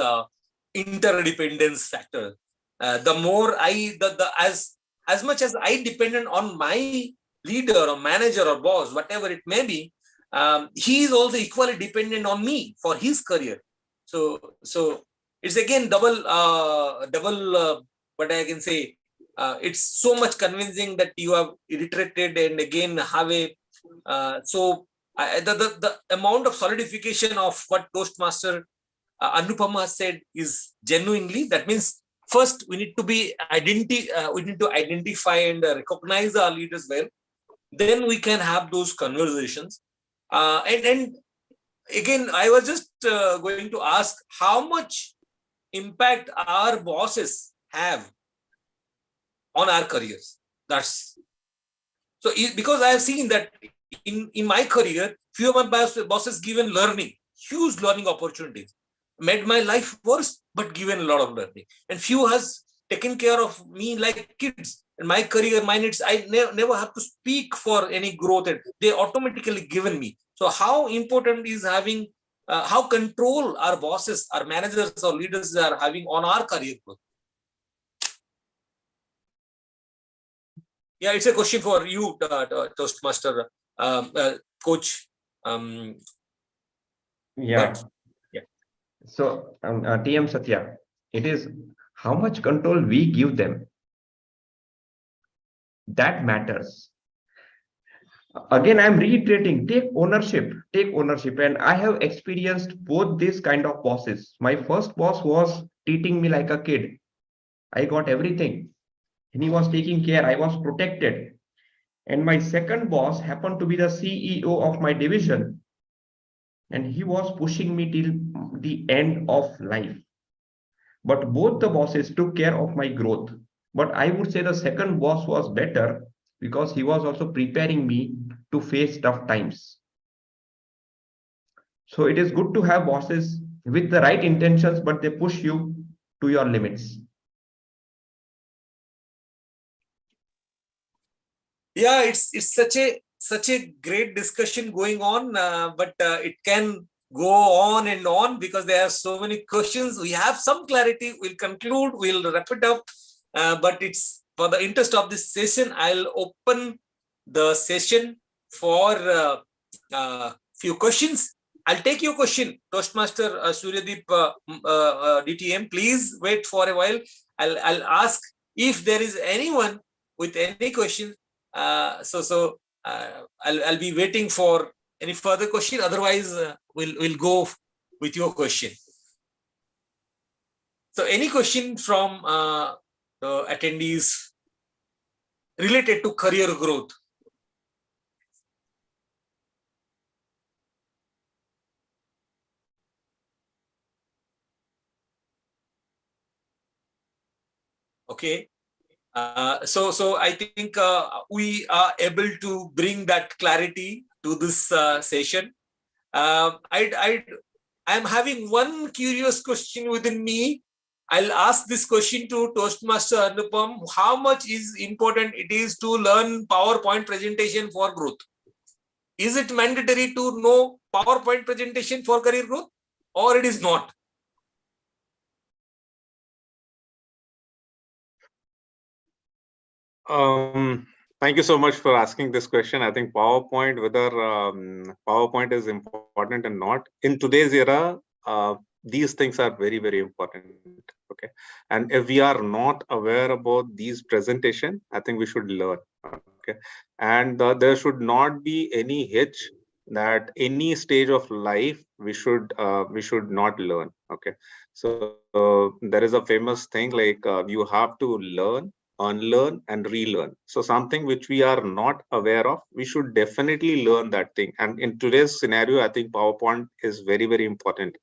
interdependence factor. The more as much as I dependent on my leader or manager or boss, whatever it may be, he is also equally dependent on me for his career. So it's again double what I can say. It's so much convincing that you have reiterated and again have a the amount of solidification of what Toastmaster Anupama said is genuinely, that means first we need to identify and recognize our leaders well, then we can have those conversations. And again, I was just going to ask how much impact our bosses have on our careers. That's so, because I have seen that in my career, few of my bosses given huge learning opportunities, made my life worse, but given a lot of learning. And few has taken care of me like kids. In my career, my needs, I never have to speak for any growth. And they automatically given me. So how important is having, how control our bosses, our managers or leaders are having on our career growth? Yeah, it's a question for you, Toastmaster, Coach.
Yeah. So, TM Satya, it is how much control we give them. That matters. Again, I'm reiterating, take ownership. And I have experienced both this kind of bosses. My first boss was treating me like a kid. I got everything. And he was taking care. I was protected. And my second boss happened to be the CEO of my division. And he was pushing me till the end of life. But both the bosses took care of my growth. But I would say the second boss was better because he was also preparing me to face tough times. So it is good to have bosses with the right intentions, but they push you to your limits.
Yeah, it's such a great discussion going on, but it can go on and on because there are so many questions. We have some clarity. We'll conclude. We'll wrap it up. But it's for the interest of this session, I'll open the session for few questions. I'll take your question, Toastmaster Suryadeep DTM. Please wait for a while. I'll ask if there is anyone with any question. I'll be waiting for any further question. Otherwise, we'll go with your question. So, any question from the attendees related to career growth? Okay. So I think we are able to bring that clarity to this session. I'm having one curious question within me. I'll ask this question to Toastmaster Anupam. How much is important it is to learn PowerPoint presentation for growth? Is it mandatory to know PowerPoint presentation for career growth, or it is not?
Thank you so much for asking this question. I think PowerPoint, whether PowerPoint is important or not, in today's era, these things are very, very important. Okay, and if we are not aware about these presentation, I think we should learn. Okay, and there should not be any hitch that any stage of life we should not learn. Okay, so there is a famous thing like you have to learn, unlearn and relearn. So something which we are not aware of, we should definitely learn that thing. And in today's scenario, I think PowerPoint is very, very important.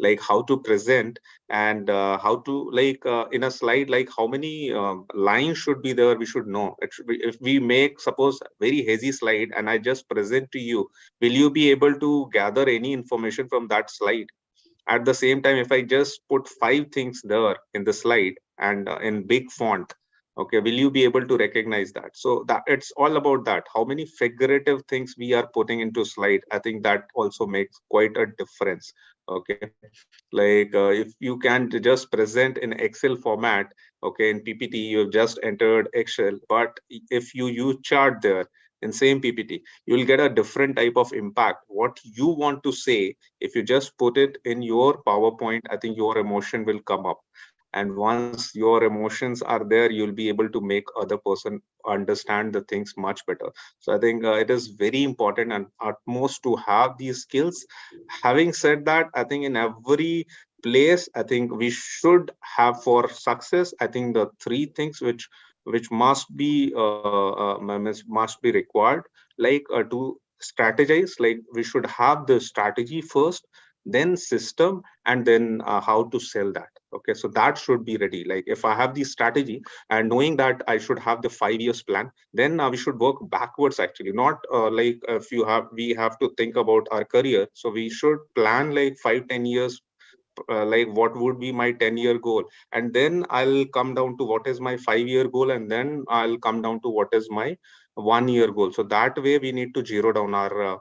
Like how to present and how to like in a slide, like how many lines should be there, we should know. It should be, if we make suppose very hazy slide and I just present to you, will you be able to gather any information from that slide? At the same time, if I just put 5 things there in the slide and in big font, okay, will you be able to recognize that? So that it's all about that, how many figurative things we are putting into slide. I think that also makes quite a difference. Okay, like if you can just present in Excel format, okay, in PPT you have just entered Excel, but if you use chart there in same PPT, you will get a different type of impact. What you want to say, if you just put it in your PowerPoint, I think your emotion will come up. And once your emotions are there, you'll be able to make other person understand the things much better. So I think it is very important and utmost to have these skills. Having said that, I think in every place, I think we should have for success, I think the 3 things which must be required, like to strategize, like we should have the strategy first, then system, and then how to sell that. Okay, so that should be ready. Like if I have the strategy and knowing that I should have the 5 years plan, then we should work backwards actually, not like if we have to think about our career. So we should plan like 5-10 years, like what would be my 10-year goal, and then I'll come down to what is my 5-year goal, and then I'll come down to what is my 1-year goal. So that way we need to zero down our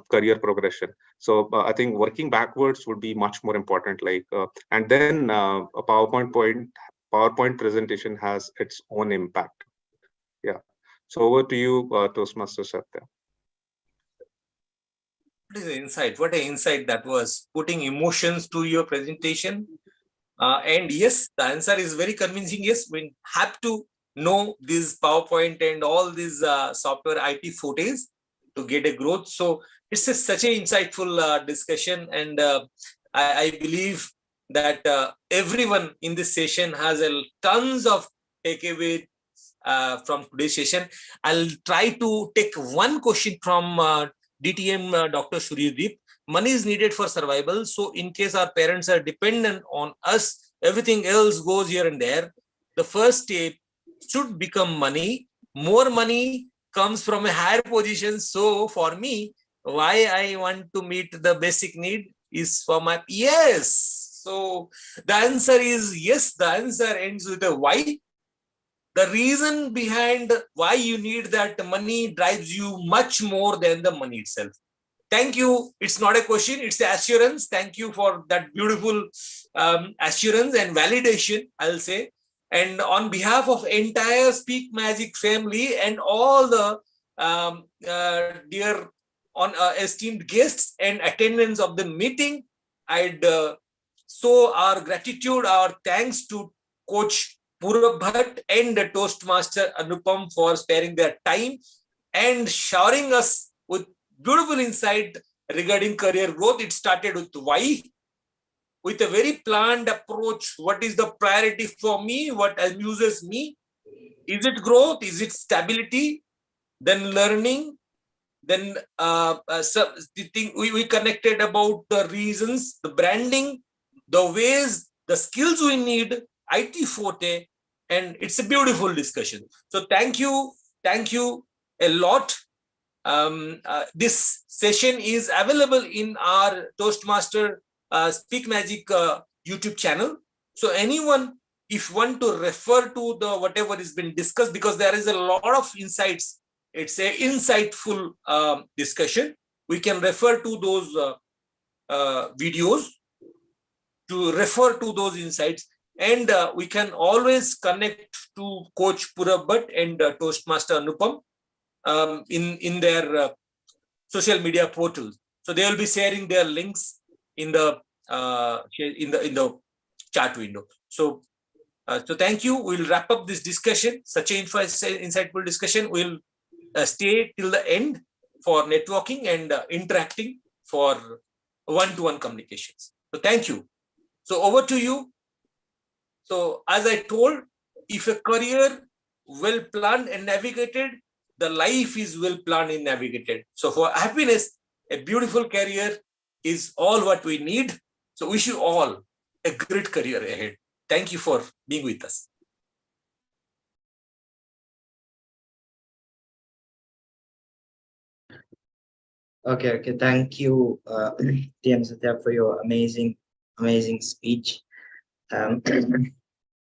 career progression. So I think working backwards would be much more important. Like and then a PowerPoint presentation has its own impact. Yeah. So over to you, Toastmaster Satya.
What is the insight? What an insight that was, putting emotions to your presentation. And yes, the answer is very convincing. Yes, we have to know this PowerPoint and all these software IT footage to get a growth. So it's such an insightful discussion. And I believe that everyone in this session has tons of takeaway from today's session. I'll try to take one question from DTM Dr. Suryadeep. Money is needed for survival. So in case our parents are dependent on us, everything else goes here and there. The first step should become money. More money comes from a higher position. So for me, why I want to meet the basic need is for my, yes. So the answer is yes. The answer ends with a why. The reason behind why you need that money drives you much more than the money itself. Thank you. It's not a question, it's the assurance. Thank you for that beautiful assurance and validation, I'll say. And on behalf of entire SpeakMagic family and all the dear esteemed guests and attendants of the meeting, I'd show our gratitude, our thanks to Coach Purab Bhatt and the Toastmaster Anupam for sparing their time and showering us with beautiful insight regarding career growth. It started with why, with a very planned approach. What is the priority for me? What amuses me? Is it growth? Is it stability? Then learning. Then the thing we connected about the reasons, the branding, the ways, the skills we need, IT forte, and it's a beautiful discussion. So thank you a lot. This session is available in our Toastmaster SpeakMagic YouTube channel. So anyone, if want to refer to the whatever has been discussed, because there is a lot of insights, it's a insightful discussion. We can refer to those videos to refer to those insights, and we can always connect to Coach Purab Bhatt and Toastmaster Anupam in their social media portals. So they will be sharing their links in the chat window. So so thank you. We'll wrap up this discussion. Such an insightful discussion. We'll stay till the end for networking and interacting for one-to-one communications. So thank you. So over to you. So as I told, if a career well planned and navigated, the life is well planned and navigated. So for happiness, a beautiful career is all what we need. So wish you all a great career ahead. Thank you for being with us.
Okay. Thank you, TM Satya, for your amazing speech.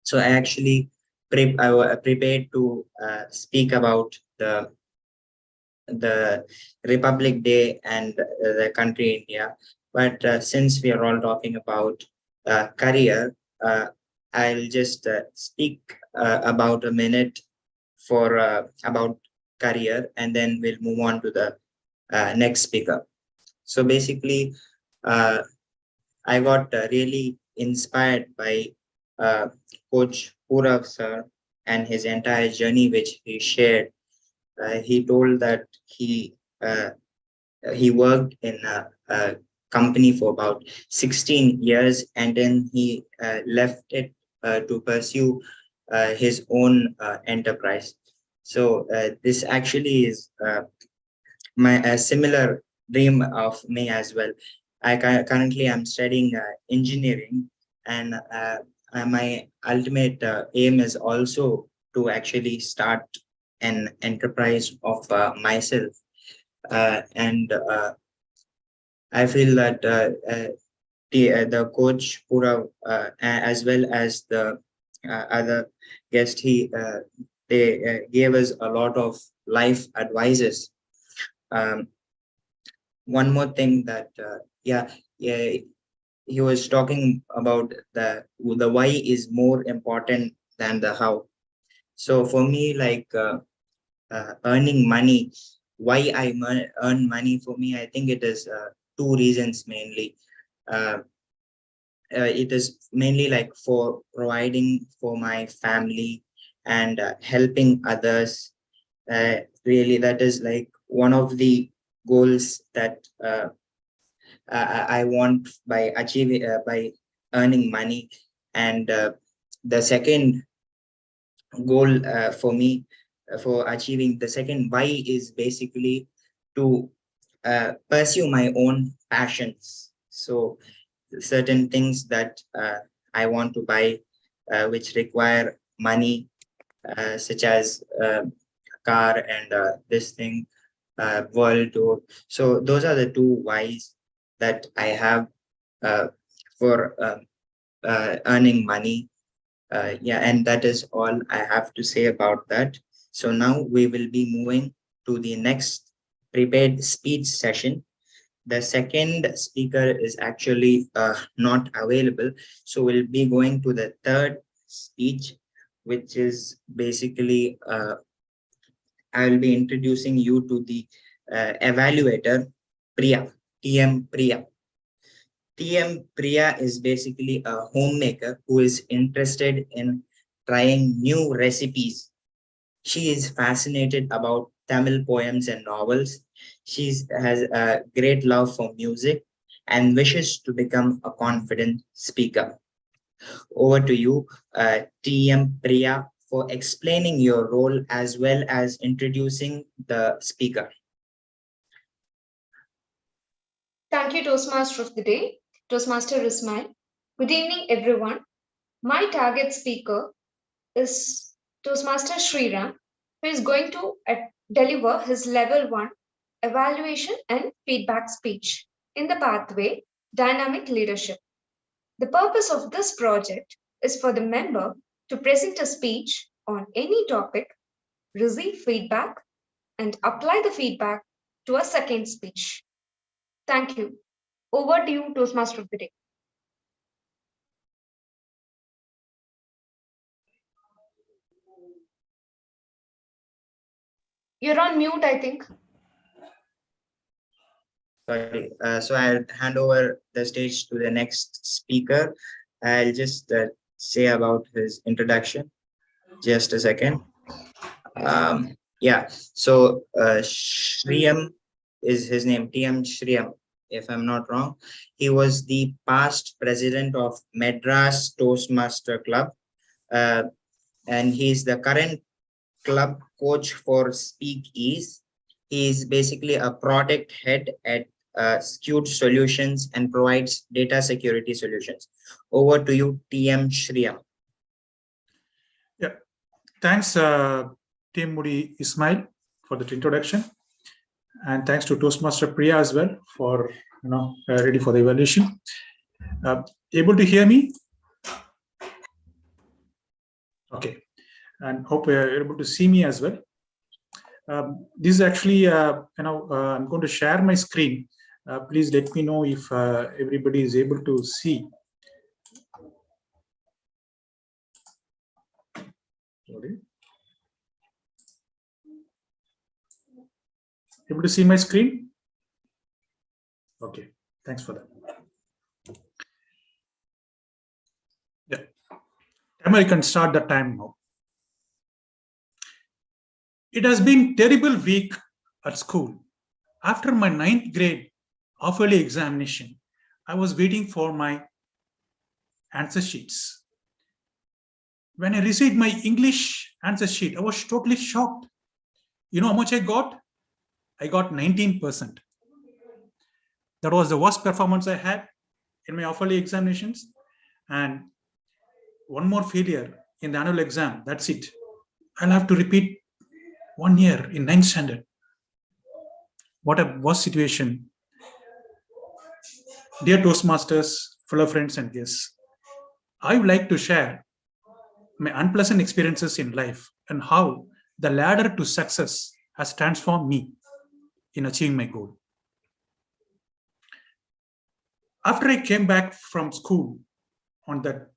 So I actually prepared to speak about the Republic Day and the country India. But since we are all talking about career, I'll just speak about a minute for about career, and then we'll move on to the next speaker. So basically, I got really inspired by Coach Purav sir and his entire journey which he shared. He told that he worked in a company for about 16 years, and then he left it to pursue his own enterprise. So this actually is a similar dream of me as well. I currently am studying engineering, and my ultimate aim is also to actually start an enterprise of myself. And I feel that the coach Purav, as well as the other guest, they gave us a lot of life advices. One more thing that he was talking about the why is more important than the how. So for me, like earning money, why I earn money, for me, I think it is two reasons mainly. It is mainly like for providing for my family and helping others. Really, that is like one of the goals that I want by achieving by earning money. And the second goal for me for achieving the second why is basically to pursue my own passions. So certain things that I want to buy which require money, such as car and this thing. world tour. So those are the two whys that I have for earning money. Yeah, and that is all I have to say about that. So now we will be moving to the next prepared speech session. The second speaker is actually not available. So we'll be going to the third speech, which is basically I will be introducing you to the evaluator, Priya, TM Priya. TM Priya is basically a homemaker who is interested in trying new recipes. She is fascinated about Tamil poems and novels. She has a great love for music and wishes to become a confident speaker. Over to you, TM Priya, for explaining your role as well as introducing the speaker.
Thank you, Toastmaster of the Day, Toastmaster Ismail. Good evening, everyone. My target speaker is Toastmaster Sriram, who is going to deliver his level 1 evaluation and feedback speech in the pathway Dynamic Leadership. The purpose of this project is for the member to present a speech on any topic, receive feedback, and apply the feedback to a second speech. Thank you. Over to you, Toastmaster of the Day. You're on mute, I think.
Sorry. So I'll hand over the stage to the next speaker. I'll just say about his introduction. Just a second. Yeah. So Shriyam is his name, TM Shriyam, if I'm not wrong. He was the past president of Madras Toastmaster Club. And he's the current club coach for Speak Ease. He's basically a product head at Skewed Solutions and provides data security solutions. Over to you, TM Shriyam.
Yeah, thanks, Team Moody Ismail, for that introduction, and thanks to Toastmaster Priya as well for ready for the evaluation. Able to hear me? Okay, and hope you're able to see me as well. This is actually, I'm going to share my screen. Please let me know if everybody is able to see. Sorry. Able to see my screen? Okay, thanks for that. Yeah, I can start the time now. It has been a terrible week at school. After my 9th grade half-yearly examination, I was waiting for my answer sheets. When I received my English answer sheet, I was totally shocked. You know how much I got? I got 19%. That was the worst performance I had in my half-yearly examinations. And one more failure in the annual exam, that's it. I'll have to repeat 1 year in 9th standard. What a worst situation. Dear Toastmasters, fellow friends and guests, I would like to share my unpleasant experiences in life and how the ladder to success has transformed me in achieving my goal. After I came back from school on that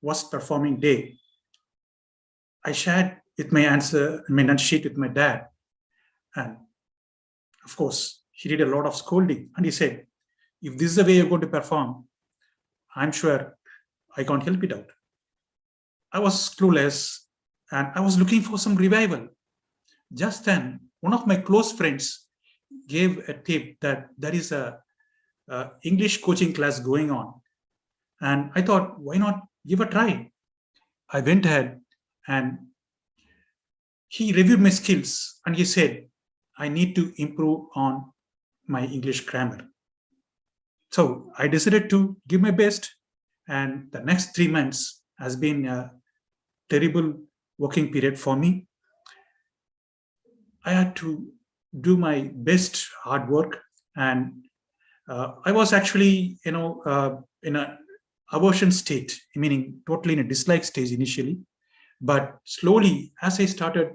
worst performing day, I shared with my answer sheet with my dad. And of course, he did a lot of scolding. And he said, if this is the way you're going to perform, I'm sure I can't help it out. I was clueless and I was looking for some revival. Just then, one of my close friends gave a tip that there is a English coaching class going on. And I thought, why not give a try? I went ahead and he reviewed my skills and he said, I need to improve on my English grammar. So I decided to give my best, and the next 3 months has been a terrible working period for me. I had to do my best hard work. And I was actually, in a aversion state, meaning totally in a dislike stage initially. But slowly, as I started,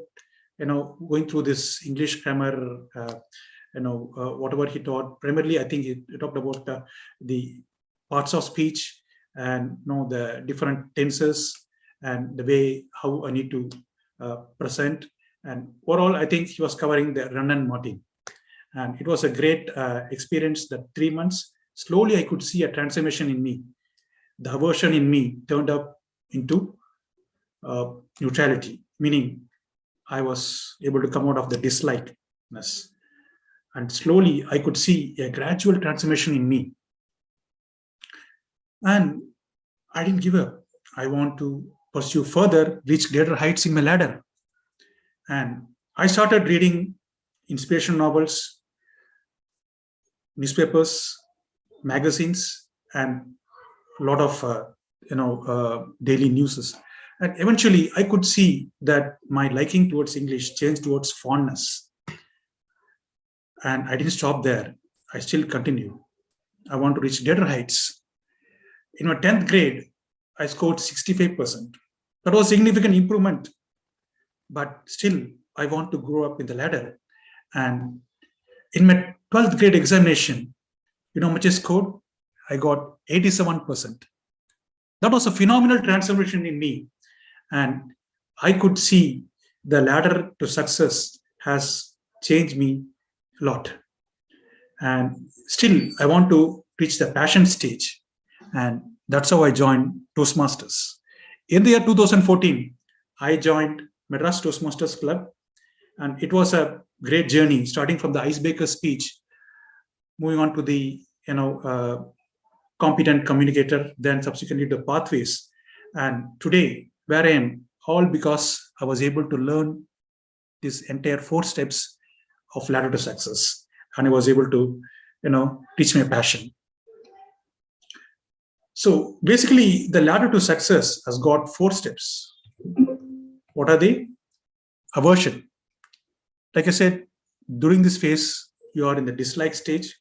going through this English grammar, whatever he taught, primarily, I think he talked about the parts of speech and the different tenses and the way how I need to present. And overall, I think he was covering the run and Martin. And it was a great experience. That 3 months, slowly I could see a transformation in me. The aversion in me turned up into neutrality, meaning I was able to come out of the dislikeness. And slowly I could see a gradual transformation in me. And I didn't give up. I want to pursue further, reach greater heights in my ladder. And I started reading inspirational novels, newspapers, magazines, and a lot of daily newses. And eventually I could see that my liking towards English changed towards fondness. And I didn't stop there. I still continue. I want to reach greater heights. In my 10th grade, I scored 65%. That was a significant improvement. But still, I want to grow up in the ladder. And in my 12th grade examination, how much I scored? I got 87%. That was a phenomenal transformation in me. And I could see the ladder to success has changed me a lot. And still, I want to reach the passion stage. And that's how I joined Toastmasters. In the year 2014, I joined Madras Toastmasters Club. And it was a great journey, starting from the icebreaker speech, moving on to the competent communicator, then subsequently the pathways. And today, where I am, all because I was able to learn this entire 4 steps of ladder to success. And I was able to, teach my passion. So basically, the ladder to success has got 4 steps. What are they? Aversion. Like I said, during this phase, you are in the dislike stage.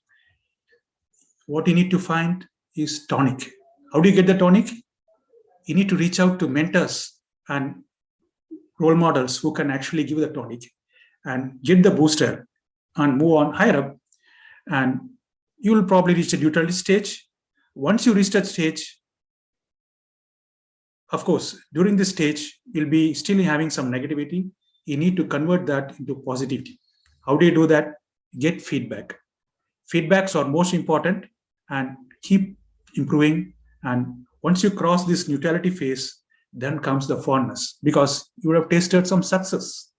What you need to find is tonic. How do you get the tonic? You need to reach out to mentors and role models who can actually give the tonic and get the booster and move on higher up. And you will probably reach a neutrality stage. Once you reach that stage, of course, during this stage, you'll be still having some negativity. You need to convert that into positivity. How do you do that? Get feedback. Feedbacks are most important, and keep improving. And once you cross this neutrality phase, then comes the fondness, because you would have tasted some success.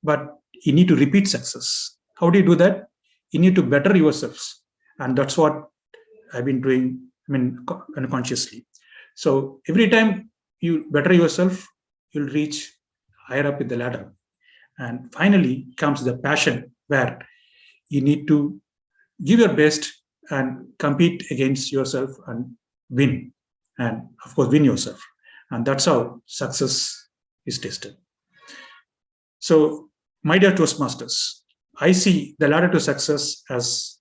But you need to repeat success. How do you do that? You need to better yourselves. And that's what I've been doing, unconsciously. So every time you better yourself, you'll reach higher up in the ladder. And finally comes the passion, where you need to give your best and compete against yourself and win. And of course, win yourself. And that's how success is tested. So, my dear Toastmasters, I see the ladder to success as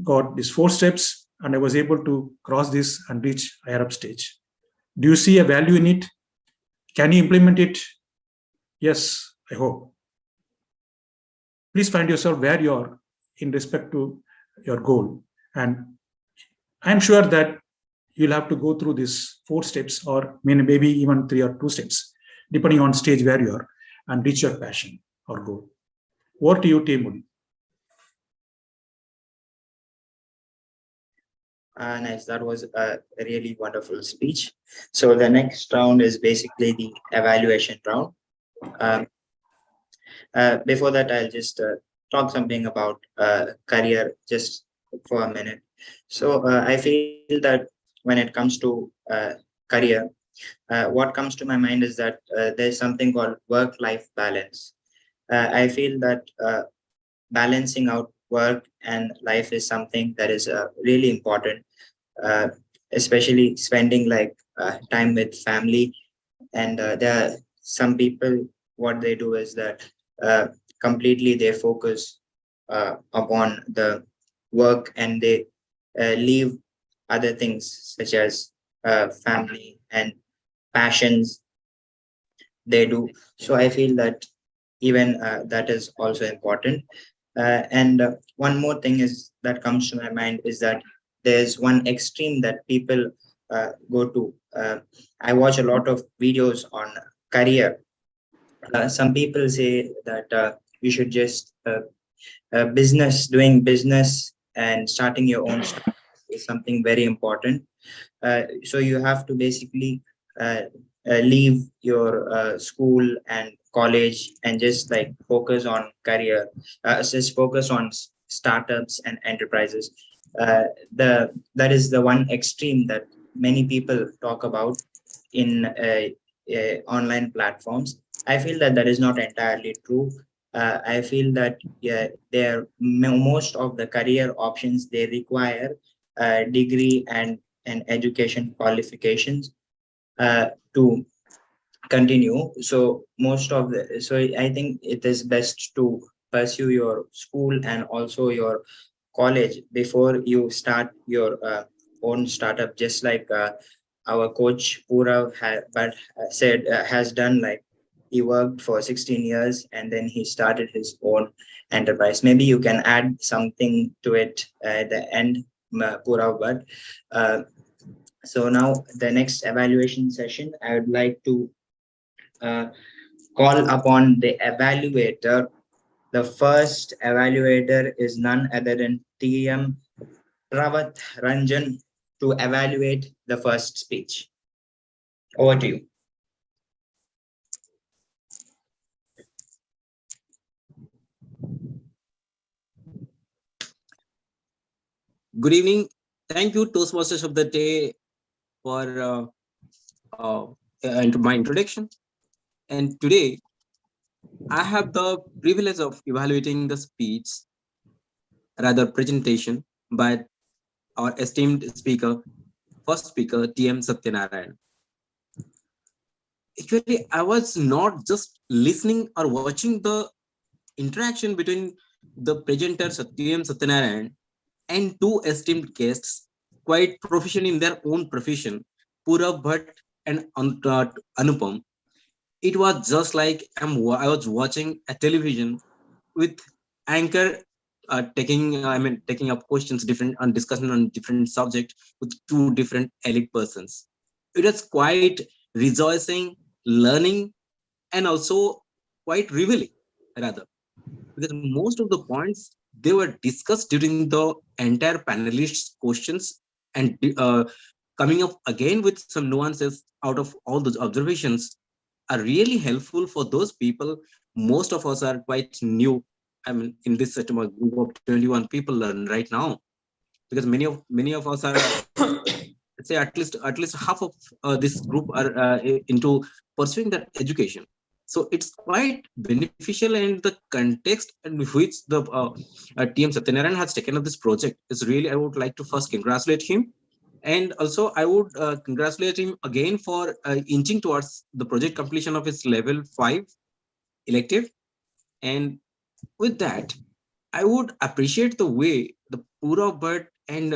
got these 4 steps, and I was able to cross this and reach higher up stage. Do you see a value in it? Can you implement it? Yes, I hope. Please find yourself where you are in respect to your goal. And I'm sure that you'll have to go through these 4 steps, or maybe even 3 or 2 steps, depending on stage where you are, and reach your passion or goal. Over to you, Timon.
Nice. That was a really wonderful speech. So the next round is basically the evaluation round. Before that, I'll just talk something about career just for a minute. So I feel that when it comes to career, what comes to my mind is that there's something called work-life balance. I feel that balancing out work and life is something that is really important, especially spending time with family. And there are some people, what they do is that completely they focus upon the work, and they leave other things such as family and passions they do. So I feel that even that is also important. And one more thing is that comes to my mind is that there's one extreme that people go to. I watch a lot of videos on career. Some people say that you should just doing business and starting your own startup is something very important. So you have to basically leave your school and college and just like focus on career, just focus on startups and enterprises. That is the one extreme that many people talk about in online platforms. I feel that that is not entirely true. I feel that yeah, most of the career options they require degree and education qualifications to continue. So I think it is best to pursue your school and also your college before you start your own startup, just like our coach Purav said has done. Like he worked for 16 years and then he started his own enterprise. Maybe you can add something to it at the end, Purav. But so now the next evaluation session, I would like to uh, call upon the evaluator. The first evaluator is none other than TM Pravat Ranjan to evaluate the first speech. Over to you.
Good evening. Thank you, Toastmasters of the day, for my introduction. And today, I have the privilege of evaluating the speech, rather presentation, by our esteemed speaker, first speaker, TM Satyanarayan. Actually, I was not just listening or watching the interaction between the presenter TM Satyanarayan and two esteemed guests, quite proficient in their own profession, Purav Bhatt and Anupam. It was just like I was watching a television with anchor taking up questions different on discussion on different subject with two different elite persons. It was quite rejoicing, learning, and also quite revealing, rather, because most of the points they were discussed during the entire panelists' questions and coming up again with some nuances out of all those observations are really helpful for those people. Most of us are quite new. I mean, in this set of a group of 21 people learn right now, because many of us are let's say at least half of this group are into pursuing that education. So it's quite beneficial, and the context in which the TM Satyanarayan has taken up this project is really, I would like to first congratulate him. And also I would congratulate him again for inching towards the project completion of his level 5 elective. And with that, I would appreciate the way the Pura Bhatt and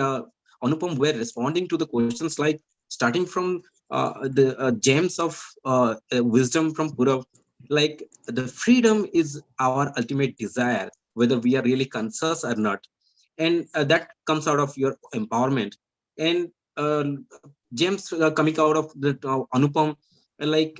Anupam were responding to the questions, like starting from the gems of wisdom from Pura, like the freedom is our ultimate desire, whether we are really conscious or not. And that comes out of your empowerment. And gems coming out of the Anupam, like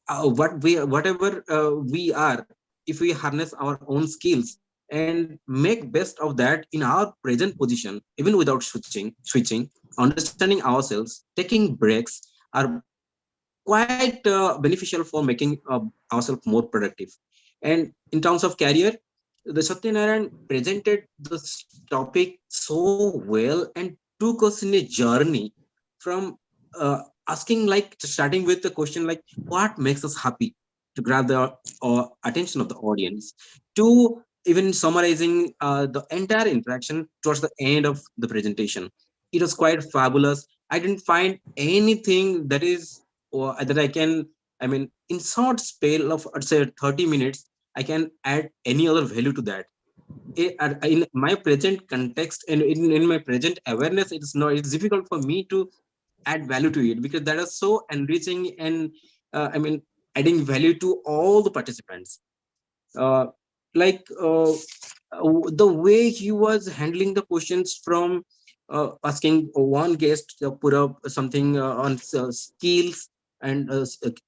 whatever we are, if we harness our own skills and make best of that in our present position, even without switching, understanding ourselves, taking breaks are quite beneficial for making ourselves more productive. And in terms of career, the Satyanarayan presented this topic so well and took us in a journey from asking, like starting with the question like what makes us happy, to grab the attention of the audience, to even summarizing the entire interaction towards the end of the presentation. It was quite fabulous. I didn't find anything that is or that I can, I mean, in short spell of, I'd say, 30 minutes, I can add any other value to that. In my present context and in my present awareness, it's difficult for me to add value to it, because that is so enriching and adding value to all the participants. uh, the way he was handling the questions, from asking one guest put up something on skills and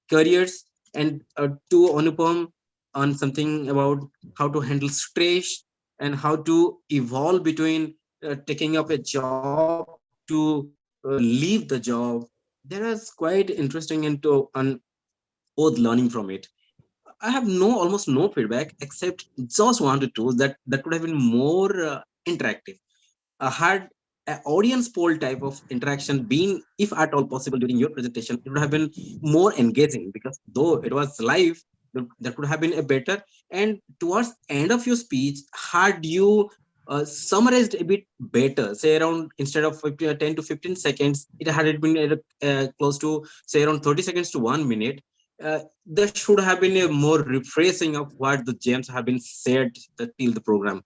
careers, and to Anupam on something about how to handle stress and how to evolve between taking up a job to leave the job. That is quite interesting, and both learning from it. I have almost no feedback, except just one to two that could have been more interactive. Had an audience poll type of interaction been, if at all possible, during your presentation, it would have been more engaging, because though it was live, that could have been a better. And towards end of your speech, had you summarized a bit better, say around, instead of 10 to 15 seconds, it had it been close to, say, around 30 seconds to 1 minute. There should have been a more rephrasing of what the gems have been said till the program.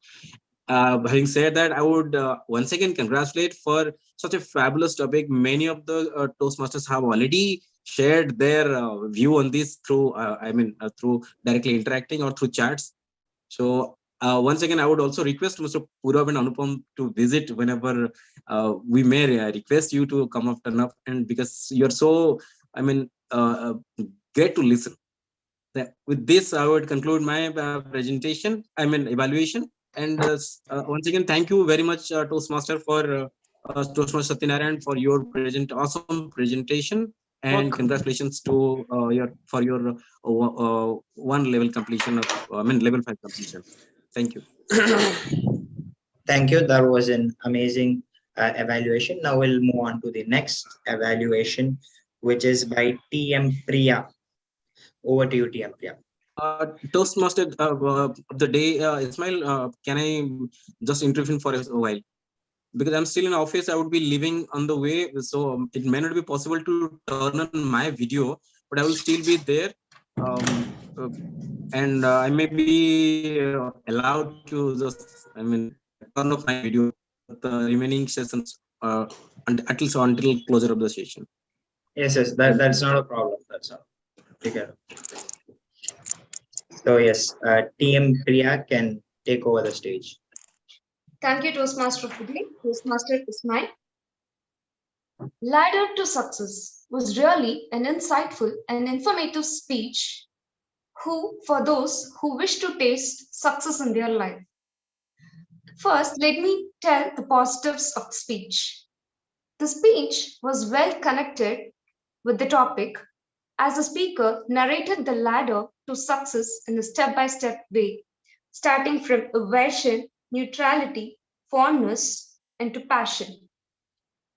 Having said that, I would once again congratulate for such a fabulous topic. Many of the Toastmasters have already shared their view on this through, through directly interacting or through chats. So once again, I would also request Mr. Purav and Anupam to visit whenever we may request you to come up, turn up, and because you're so, great to listen. With this, I would conclude my presentation, evaluation. And once again, thank you very much, Toastmaster, for Toastmaster Satyanarayan, for your awesome presentation, and congratulations to your one level completion of level 5 completion. Thank you.
Thank you. That was an amazing evaluation. Now we'll move on to the next evaluation, which is by TM Priya. Over to you, TM Priya.
Toastmaster of the day, Ismail, can I just intervene for a while? Because I'm still in office, I would be leaving on the way, so it may not be possible to turn on my video, but I will still be there, and I may be allowed to just turn off my video, the remaining sessions until closure of the session.
Yes, that's not a problem. That's not. Okay. So yes, TM Priya can take over the stage.
Thank you, Toastmaster Pudli, Toastmaster Ismail. Ladder to Success was really an insightful and informative speech for those who wish to taste success in their life. First, let me tell the positives of the speech. The speech was well connected with the topic, as the speaker narrated the ladder to success in a step-by-step way, starting from aversion, neutrality, fondness, and to passion.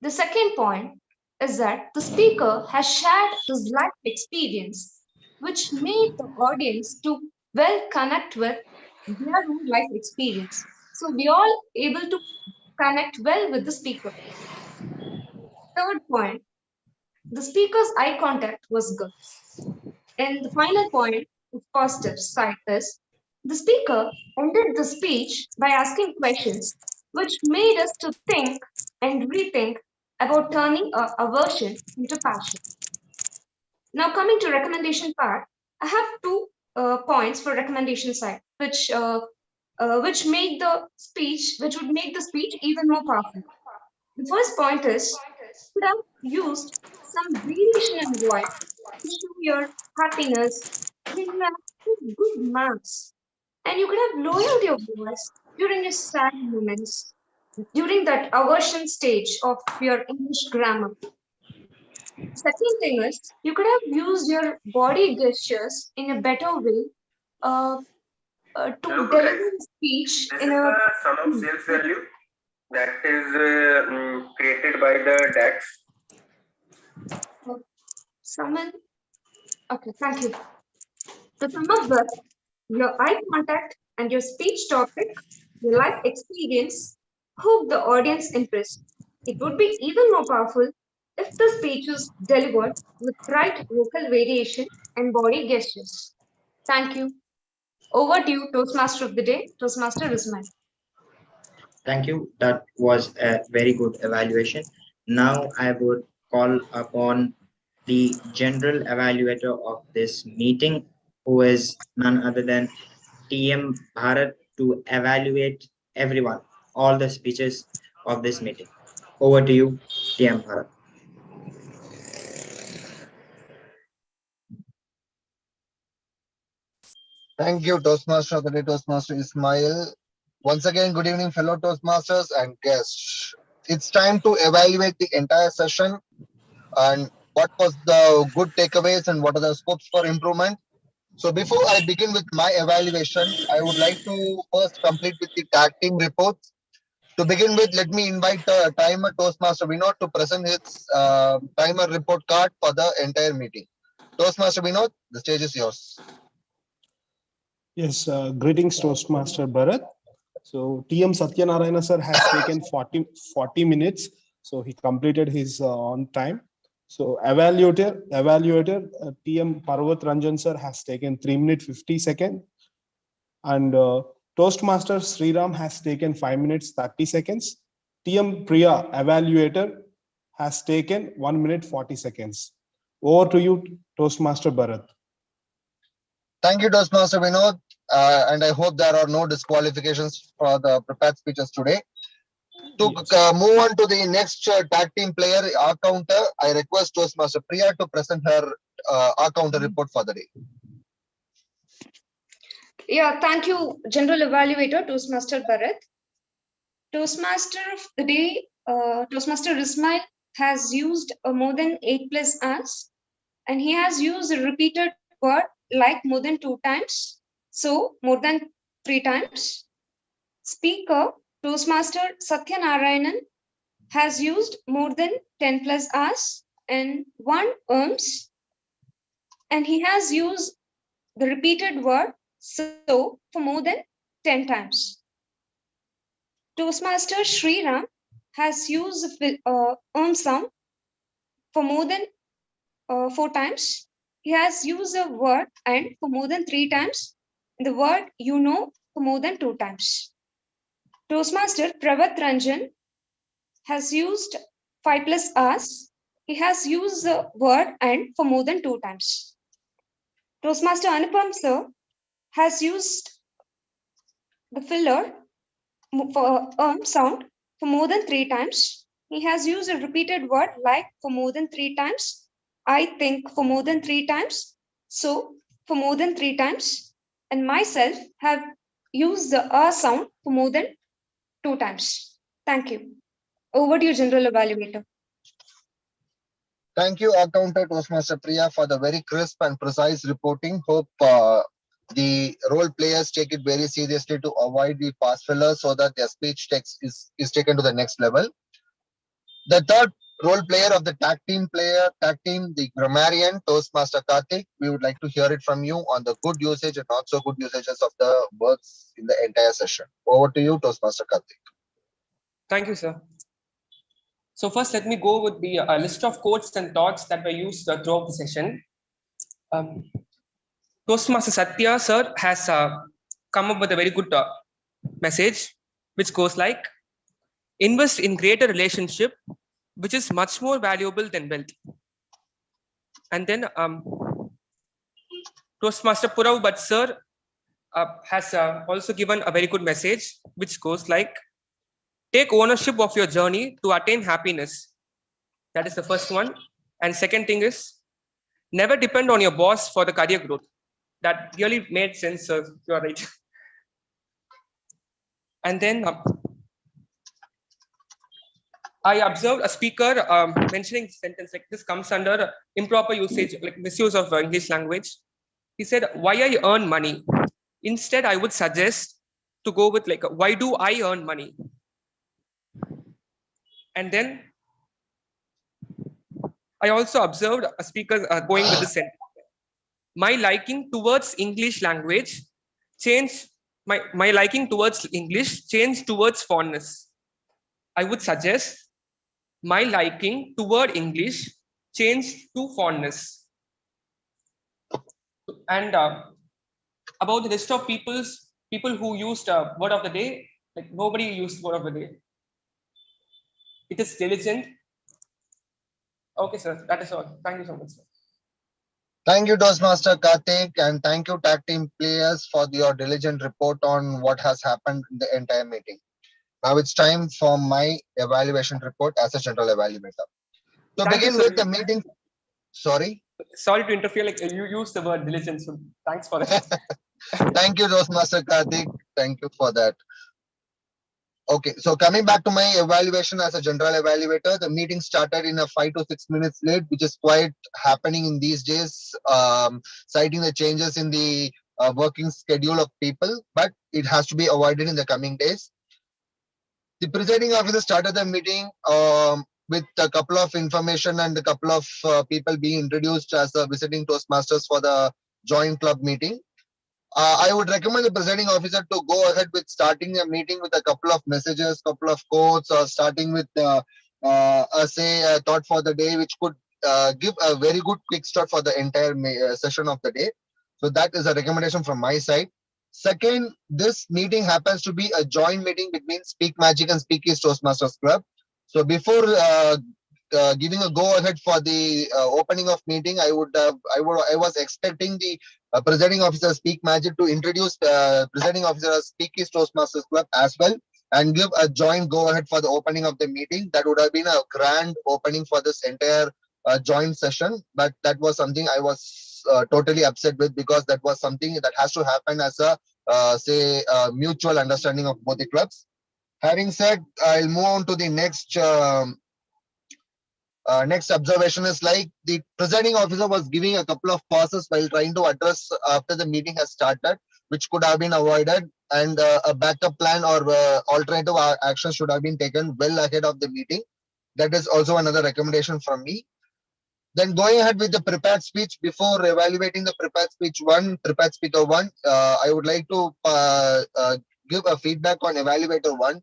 The second point is that the speaker has shared his life experience, which made the audience to well connect with their own life experience. So we all able to connect well with the speaker. Third point, the speaker's eye contact was good. And the final point of positive side is the speaker ended the speech by asking questions which made us to think and rethink about turning our aversion into passion. Now coming to recommendation part, I have two points for recommendation side, which would make the speech even more powerful. The first point is you could have used some variation in voice to show your happiness when you have good marks. And you could have lowered your voice during your sad moments, during that aversion stage of your English grammar. Second thing is, you could have used your body gestures in a better way to deliver the speech
This
in
is
a.
the sum of sales value that is created by the DAX.
Someone. Okay, thank you. The sum of that, your eye contact and your speech topic, your life experience, hook the audience interest. It would be even more powerful if the speech was delivered with right vocal variation and body gestures. Thank you. Over to you, Toastmaster of the Day, Toastmaster Ismail.
Thank you. That was a very good evaluation. Now I would call upon the general evaluator of this meeting, who is none other than TM Bharat, to evaluate everyone, all the speeches of this meeting. Over to you, TM Bharat.
Thank you, Toastmaster of the Day, Toastmaster Ismail. Once again, good evening, fellow Toastmasters and guests. It's time to evaluate the entire session and what was the good takeaways and what are the scopes for improvement. So before I begin with my evaluation, I would like to first complete with the tag team reports. To begin with, let me invite timer Toastmaster Vinod to present his timer report card for the entire meeting. Toastmaster Vinod, the stage is yours.
Yes, greetings Toastmaster Bharat. So TM Satyanarayana sir has taken 40 minutes. So he completed his on time. So evaluator TM Parvat Ranjan sir has taken 3 minutes 50 seconds. And Toastmaster Sriram has taken 5 minutes 30 seconds. TM Priya evaluator has taken 1 minute 40 seconds. Over to you, Toastmaster Bharat.
Thank you, Toastmaster Vinod. And I hope there are no disqualifications for the prepared speeches today. To move on to the next tag team player, our counter, I request Toastmaster Priya to present her our counter report for the day.
Yeah, thank you, General Evaluator, Toastmaster Bharat. Toastmaster of the Day, Toastmaster Ismail has used more than 8+ hours, and he has used a repeated word like more than 2 times, so more than 3 times. Speaker, Toastmaster Satyanarayanan has used more than 10+ hours and 1 ohms, and he has used the repeated word so for more than 10 times. Toastmaster Sriram has used sound for more than 4 times. He has used the word and for more than 3 times. The word for more than 2 times. Toastmaster Pravat Ranjan has used 5+ hours. He has used the word and for more than 2 times. Toastmaster Anupam sir has used the filler for sound for more than 3 times. He has used a repeated word like for more than 3 times. I think for more than 3 times. So for more than 3 times. And myself have used the sound for more than 2 times. Thank you. Over to you, General Evaluator.
Thank you, our counter Toastmaster Priya, for the very crisp and precise reporting. Hope the role players take it very seriously to avoid the pass fillers so that their speech text is taken to the next level. The third role player of the tag team, the grammarian, Toastmaster Karthik. We would like to hear it from you on the good usage and not so good usages of the words in the entire session. Over to you, Toastmaster Karthik.
Thank you, sir. So first, let me go with the list of quotes and thoughts that were used throughout the session. Toastmaster Satya, sir, has come up with a very good message, which goes like, invest in greater relationship, which is much more valuable than wealth. And then Toastmaster Purav Bhatt, sir, has also given a very good message, which goes like, take ownership of your journey to attain happiness. That is the first one. And second thing is, never depend on your boss for the career growth. That really made sense, sir. You are right. And then I observed a speaker mentioning sentence like this comes under improper usage, like misuse of English language. He said, why I earn money? Instead, I would suggest to go with like, why do I earn money? And then I also observed a speaker going with this sentence. My liking towards English language changed, my liking towards English changed towards fondness. I would suggest my liking toward English changed to fondness. And about the rest of people who used word of the day, like nobody used word of the day. It is diligent. Okay, sir. That is all. Thank you so much, sir.
Thank you, Toastmaster Karthik, and thank you, tag team players, for your diligent report on what has happened in the entire meeting. Now it's time for my evaluation report as a general evaluator. To
Thank you,
begin
sir.
with the meeting, sorry.
Sorry to interfere. Like you used the word diligent, so thanks for that.
Thank you, Toastmaster Karthik. Thank you for that. Okay, so coming back to my evaluation as a general evaluator, the meeting started in a 5 to 6 minutes late, which is quite happening in these days, citing the changes in the working schedule of people, but it has to be avoided in the coming days. The presiding officer started the meeting with a couple of information and a couple of people being introduced as visiting Toastmasters for the joint club meeting. I would recommend the presiding officer to go ahead with starting a meeting with a couple of messages, couple of quotes, or starting with a thought for the day, which could give a very good quick start for the entire session of the day. So that is a recommendation from my side. Second, this meeting happens to be a joint meeting between SpeakMagic and SpeakEase Toastmasters Club. So before giving a go ahead for the opening of meeting, I was expecting the presiding officer SpeakMagic to introduce presiding officer SpeakEase Toastmasters Club as well, and give a joint go ahead for the opening of the meeting. That would have been a grand opening for this entire joint session, but that was something I was totally upset with, because that was something that has to happen as a mutual understanding of both the clubs. Having said, I'll move on to the next. Next observation is like the presiding officer was giving a couple of pauses while trying to address after the meeting has started, which could have been avoided, and a backup plan or alternative action should have been taken well ahead of the meeting. That is also another recommendation from me. Then going ahead with the prepared speech, before evaluating the prepared speaker one, I would like to give a feedback on evaluator one.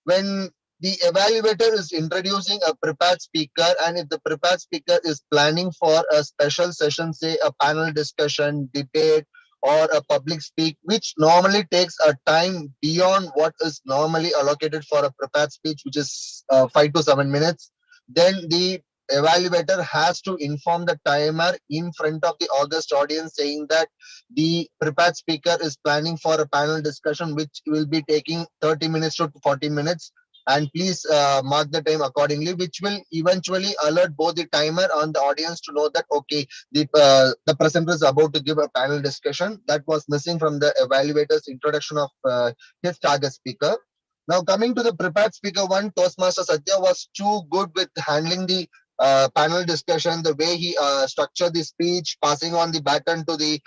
When the evaluator is introducing a prepared speaker, and if the prepared speaker is planning for a special session, say a panel discussion, debate, or a public speak, which normally takes a time beyond what is normally allocated for a prepared speech, which is 5 to 7 minutes, then the evaluator has to inform the timer in front of the august audience, saying that the prepared speaker is planning for a panel discussion which will be taking 30 minutes to 40 minutes, and please mark the time accordingly, which will eventually alert both the timer and the audience to know that okay, the presenter is about to give a panel discussion. That was missing from the evaluator's introduction of his target speaker. Now coming to the prepared speaker one, Toastmaster Satya was too good with handling the panel discussion, the way he structured the speech, passing on the baton to the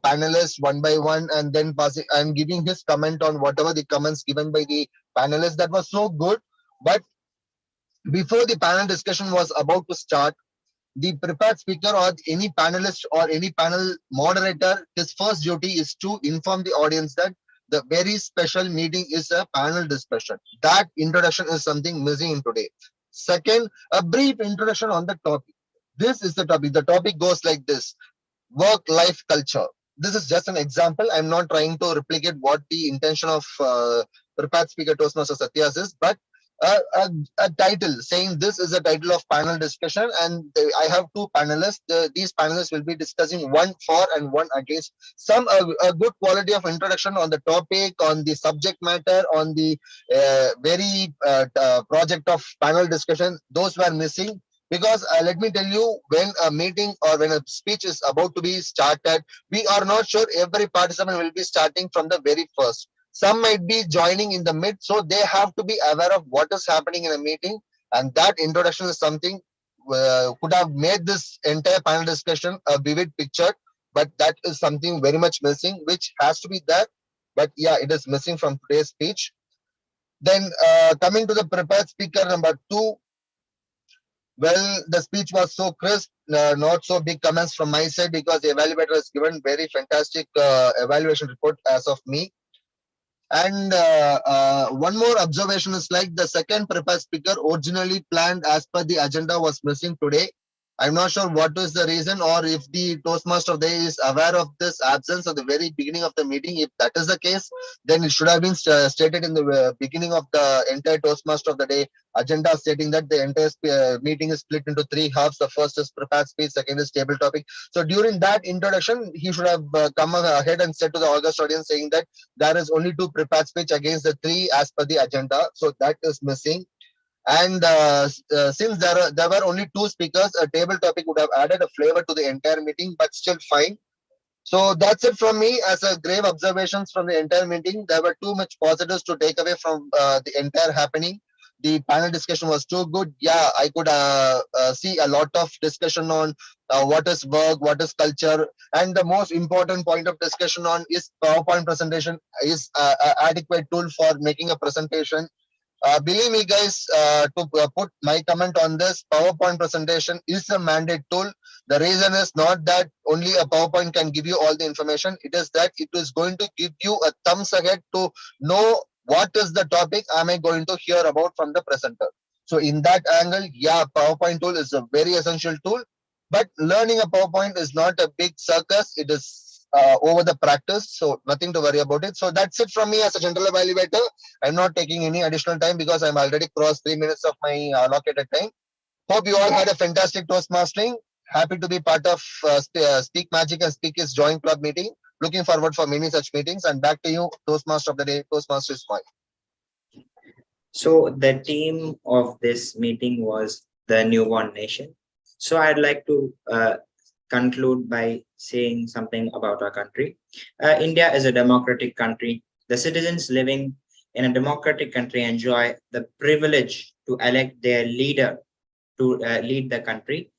panelists one by one, and then passing and giving his comment on whatever the comments given by the panelists. That was so good. But before the panel discussion was about to start, the prepared speaker or any panelist or any panel moderator, his first duty is to inform the audience that the very special meeting is a panel discussion. That introduction is something missing in today. Second, a brief introduction on the topic. This is the topic. The topic goes like this: work-life culture. This is just an example. I'm not trying to replicate what the intention of prepared speaker Toastmaster Satyas is, but a title saying this is a title of panel discussion, and I have two panelists. These panelists will be discussing one for and one against. Some a good quality of introduction on the topic, on the subject matter, on the very project of panel discussion. Those were missing. Because let me tell you, when a meeting or when a speech is about to be started, we are not sure every participant will be starting from the very first. Some might be joining in the mid, so they have to be aware of what is happening in a meeting. And that introduction is something could have made this entire panel discussion a vivid picture, but that is something very much missing, which has to be there. But yeah, it is missing from today's speech. Then coming to the prepared speaker number two, well, the speech was so crisp, not so big comments from my side, because the evaluator has given very fantastic evaluation report as of me. And one more observation is like the second prepared speaker originally planned as per the agenda was missing today. I'm not sure what is the reason, or if the Toastmaster of the day is aware of this absence at the very beginning of the meeting. If that is the case, then it should have been stated in the beginning of the entire Toastmaster of the day agenda, stating that the entire meeting is split into three halves. The first is prepared speech, second is table topic. So during that introduction, he should have come ahead and said to the August audience, saying that there is only two prepared speech against the three as per the agenda. So that is missing. And since there were only two speakers, a table topic would have added a flavor to the entire meeting, but still fine. So that's it from me. As a grave observations from the entire meeting, there were too much positives to take away from the entire happening. The panel discussion was too good. Yeah, I could see a lot of discussion on what is work, what is culture, and the most important point of discussion on is PowerPoint presentation is adequate tool for making a presentation. Believe me, guys, to put my comment on this, PowerPoint presentation is a mandate tool. The reason is not that only a PowerPoint can give you all the information. It is that it is going to give you a thumbs ahead to know what is the topic am I going to hear about from the presenter. So in that angle, yeah, PowerPoint tool is a very essential tool. But learning a PowerPoint is not a big circus. It is over the practice. So nothing to worry about it. So that's it from me as a general evaluator. I'm not taking any additional time because I'm already crossed 3 minutes of my allocated time. Hope you all had a fantastic Toastmastering. Happy to be part of Speak Magic and Speak is Joint Club meeting. Looking forward for many such meetings. And back to you, Toastmaster of the day. Toastmaster is mine.
So the theme of this meeting was the newborn nation. So I'd like to conclude by saying something about our country. India is a democratic country. The citizens living in a democratic country enjoy the privilege to elect their leader to lead the country.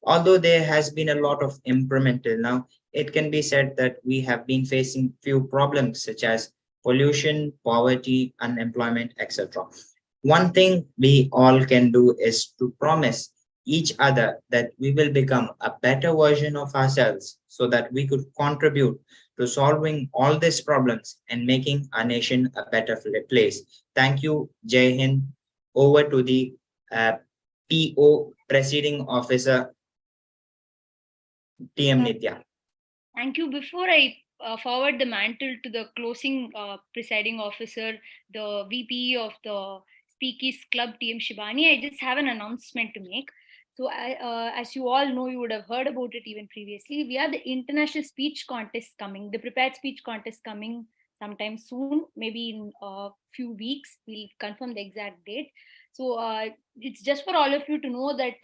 Although there has been a lot of improvement till now, it can be said that we have been facing few problems such as pollution, poverty, unemployment, etc. One thing we all can do is to promise each other that we will become a better version of ourselves so that we could contribute to solving all these problems and making our nation a better place. Thank you, Jai Hind. Over to the PO, Presiding Officer, TM Nitya.
Thank you. Before I forward the mantle to the closing presiding officer, the VP of the Speakies Club, TM Shibani, I just have an announcement to make. So as you all know, you would have heard about it even previously. We have the international speech contest coming, the prepared speech contest coming sometime soon, maybe in a few weeks. We'll confirm the exact date. So it's just for all of you to know that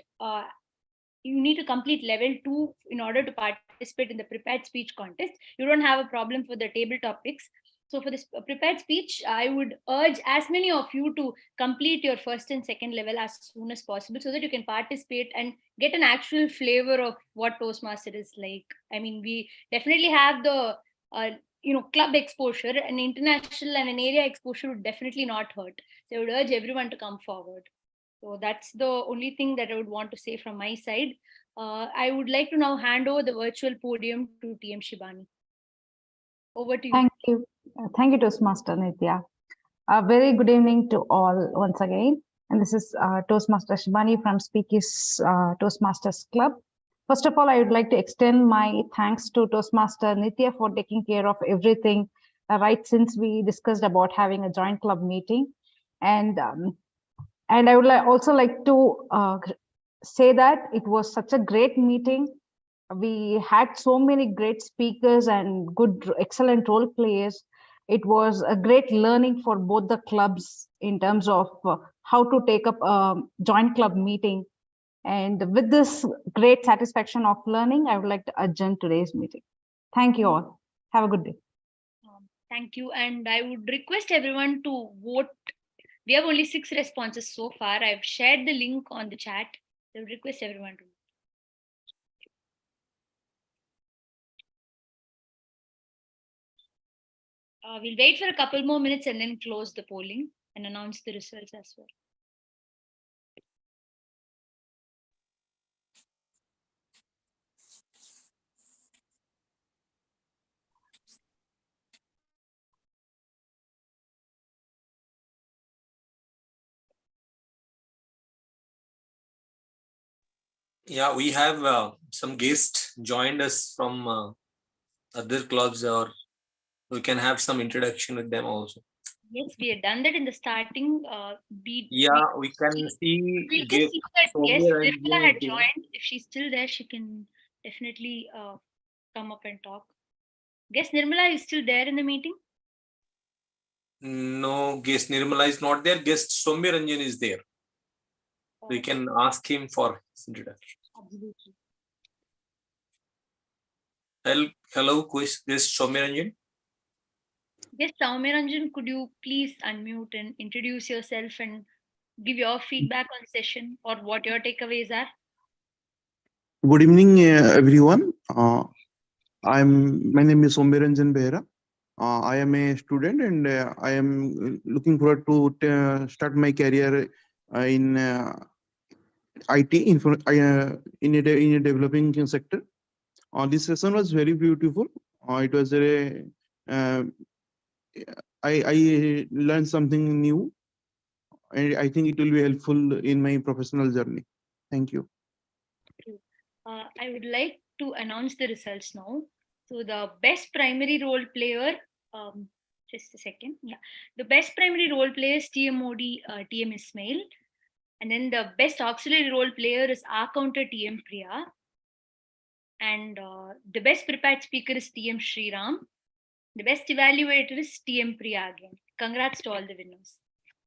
you need to complete level 2 in order to participate in the prepared speech contest. You don't have a problem for the table topics. So for this prepared speech, I would urge as many of you to complete your first and second level as soon as possible so that you can participate and get an actual flavor of what Toastmaster is like. I mean, we definitely have the club exposure, an international and an area exposure would definitely not hurt. So I would urge everyone to come forward. So that's the only thing that I would want to say from my side. I would like to now hand over the virtual podium to TM Shibani. Over to you.
Thank you. Thank you, Toastmaster Nitya. A very good evening to all once again. And this is Toastmaster Shibani from Speakies Toastmasters Club. First of all, I would like to extend my thanks to Toastmaster Nitya for taking care of everything right since we discussed about having a joint club meeting. And I would also like to say that it was such a great meeting. We had so many great speakers and good, excellent role players. It was a great learning for both the clubs in terms of how to take up a joint club meeting. And with this great satisfaction of learning, I would like to adjourn today's meeting. Thank you all. Have a good day.
Thank you. And I would request everyone to vote. We have only 6 responses so far. I've shared the link on the chat. I would request everyone to. We'll wait for a couple more minutes and then close the polling and announce the results as well.
Yeah, we have some guests joined us from other clubs, or we can have some introduction with them also.
Yes, we had done that in the starting.
Yeah, we can see
We'll just see that yes,
Soumya
Nirmala
Ranjan
had
is there.
joined. If she's still there, she can definitely come up and talk. Guess Nirmala is still there in the meeting.
No, guest Nirmala is not there. Guest Soumya Ranjan is there. We can ask him for his introduction.
Absolutely.
Hello, guest Soumya Ranjan.
Yes, Soumya Ranjan, could you please unmute and introduce yourself and give your feedback on session or what your takeaways are?
Good evening, everyone. My name is Sombiranjan Behra. I am a student and I am looking forward to start my career in IT in a developing sector. This session was very beautiful. It was I learned something new, and I think it will be helpful in my professional journey. Thank you.
I would like to announce the results now. So the best primary role player, just a second. Yeah, the best primary role player is TMOD TM Ismail, and then the best auxiliary role player is R counter TM Priya, and the best prepared speaker is TM Sriram. The best evaluator is TM Priya again. Congrats to all the winners.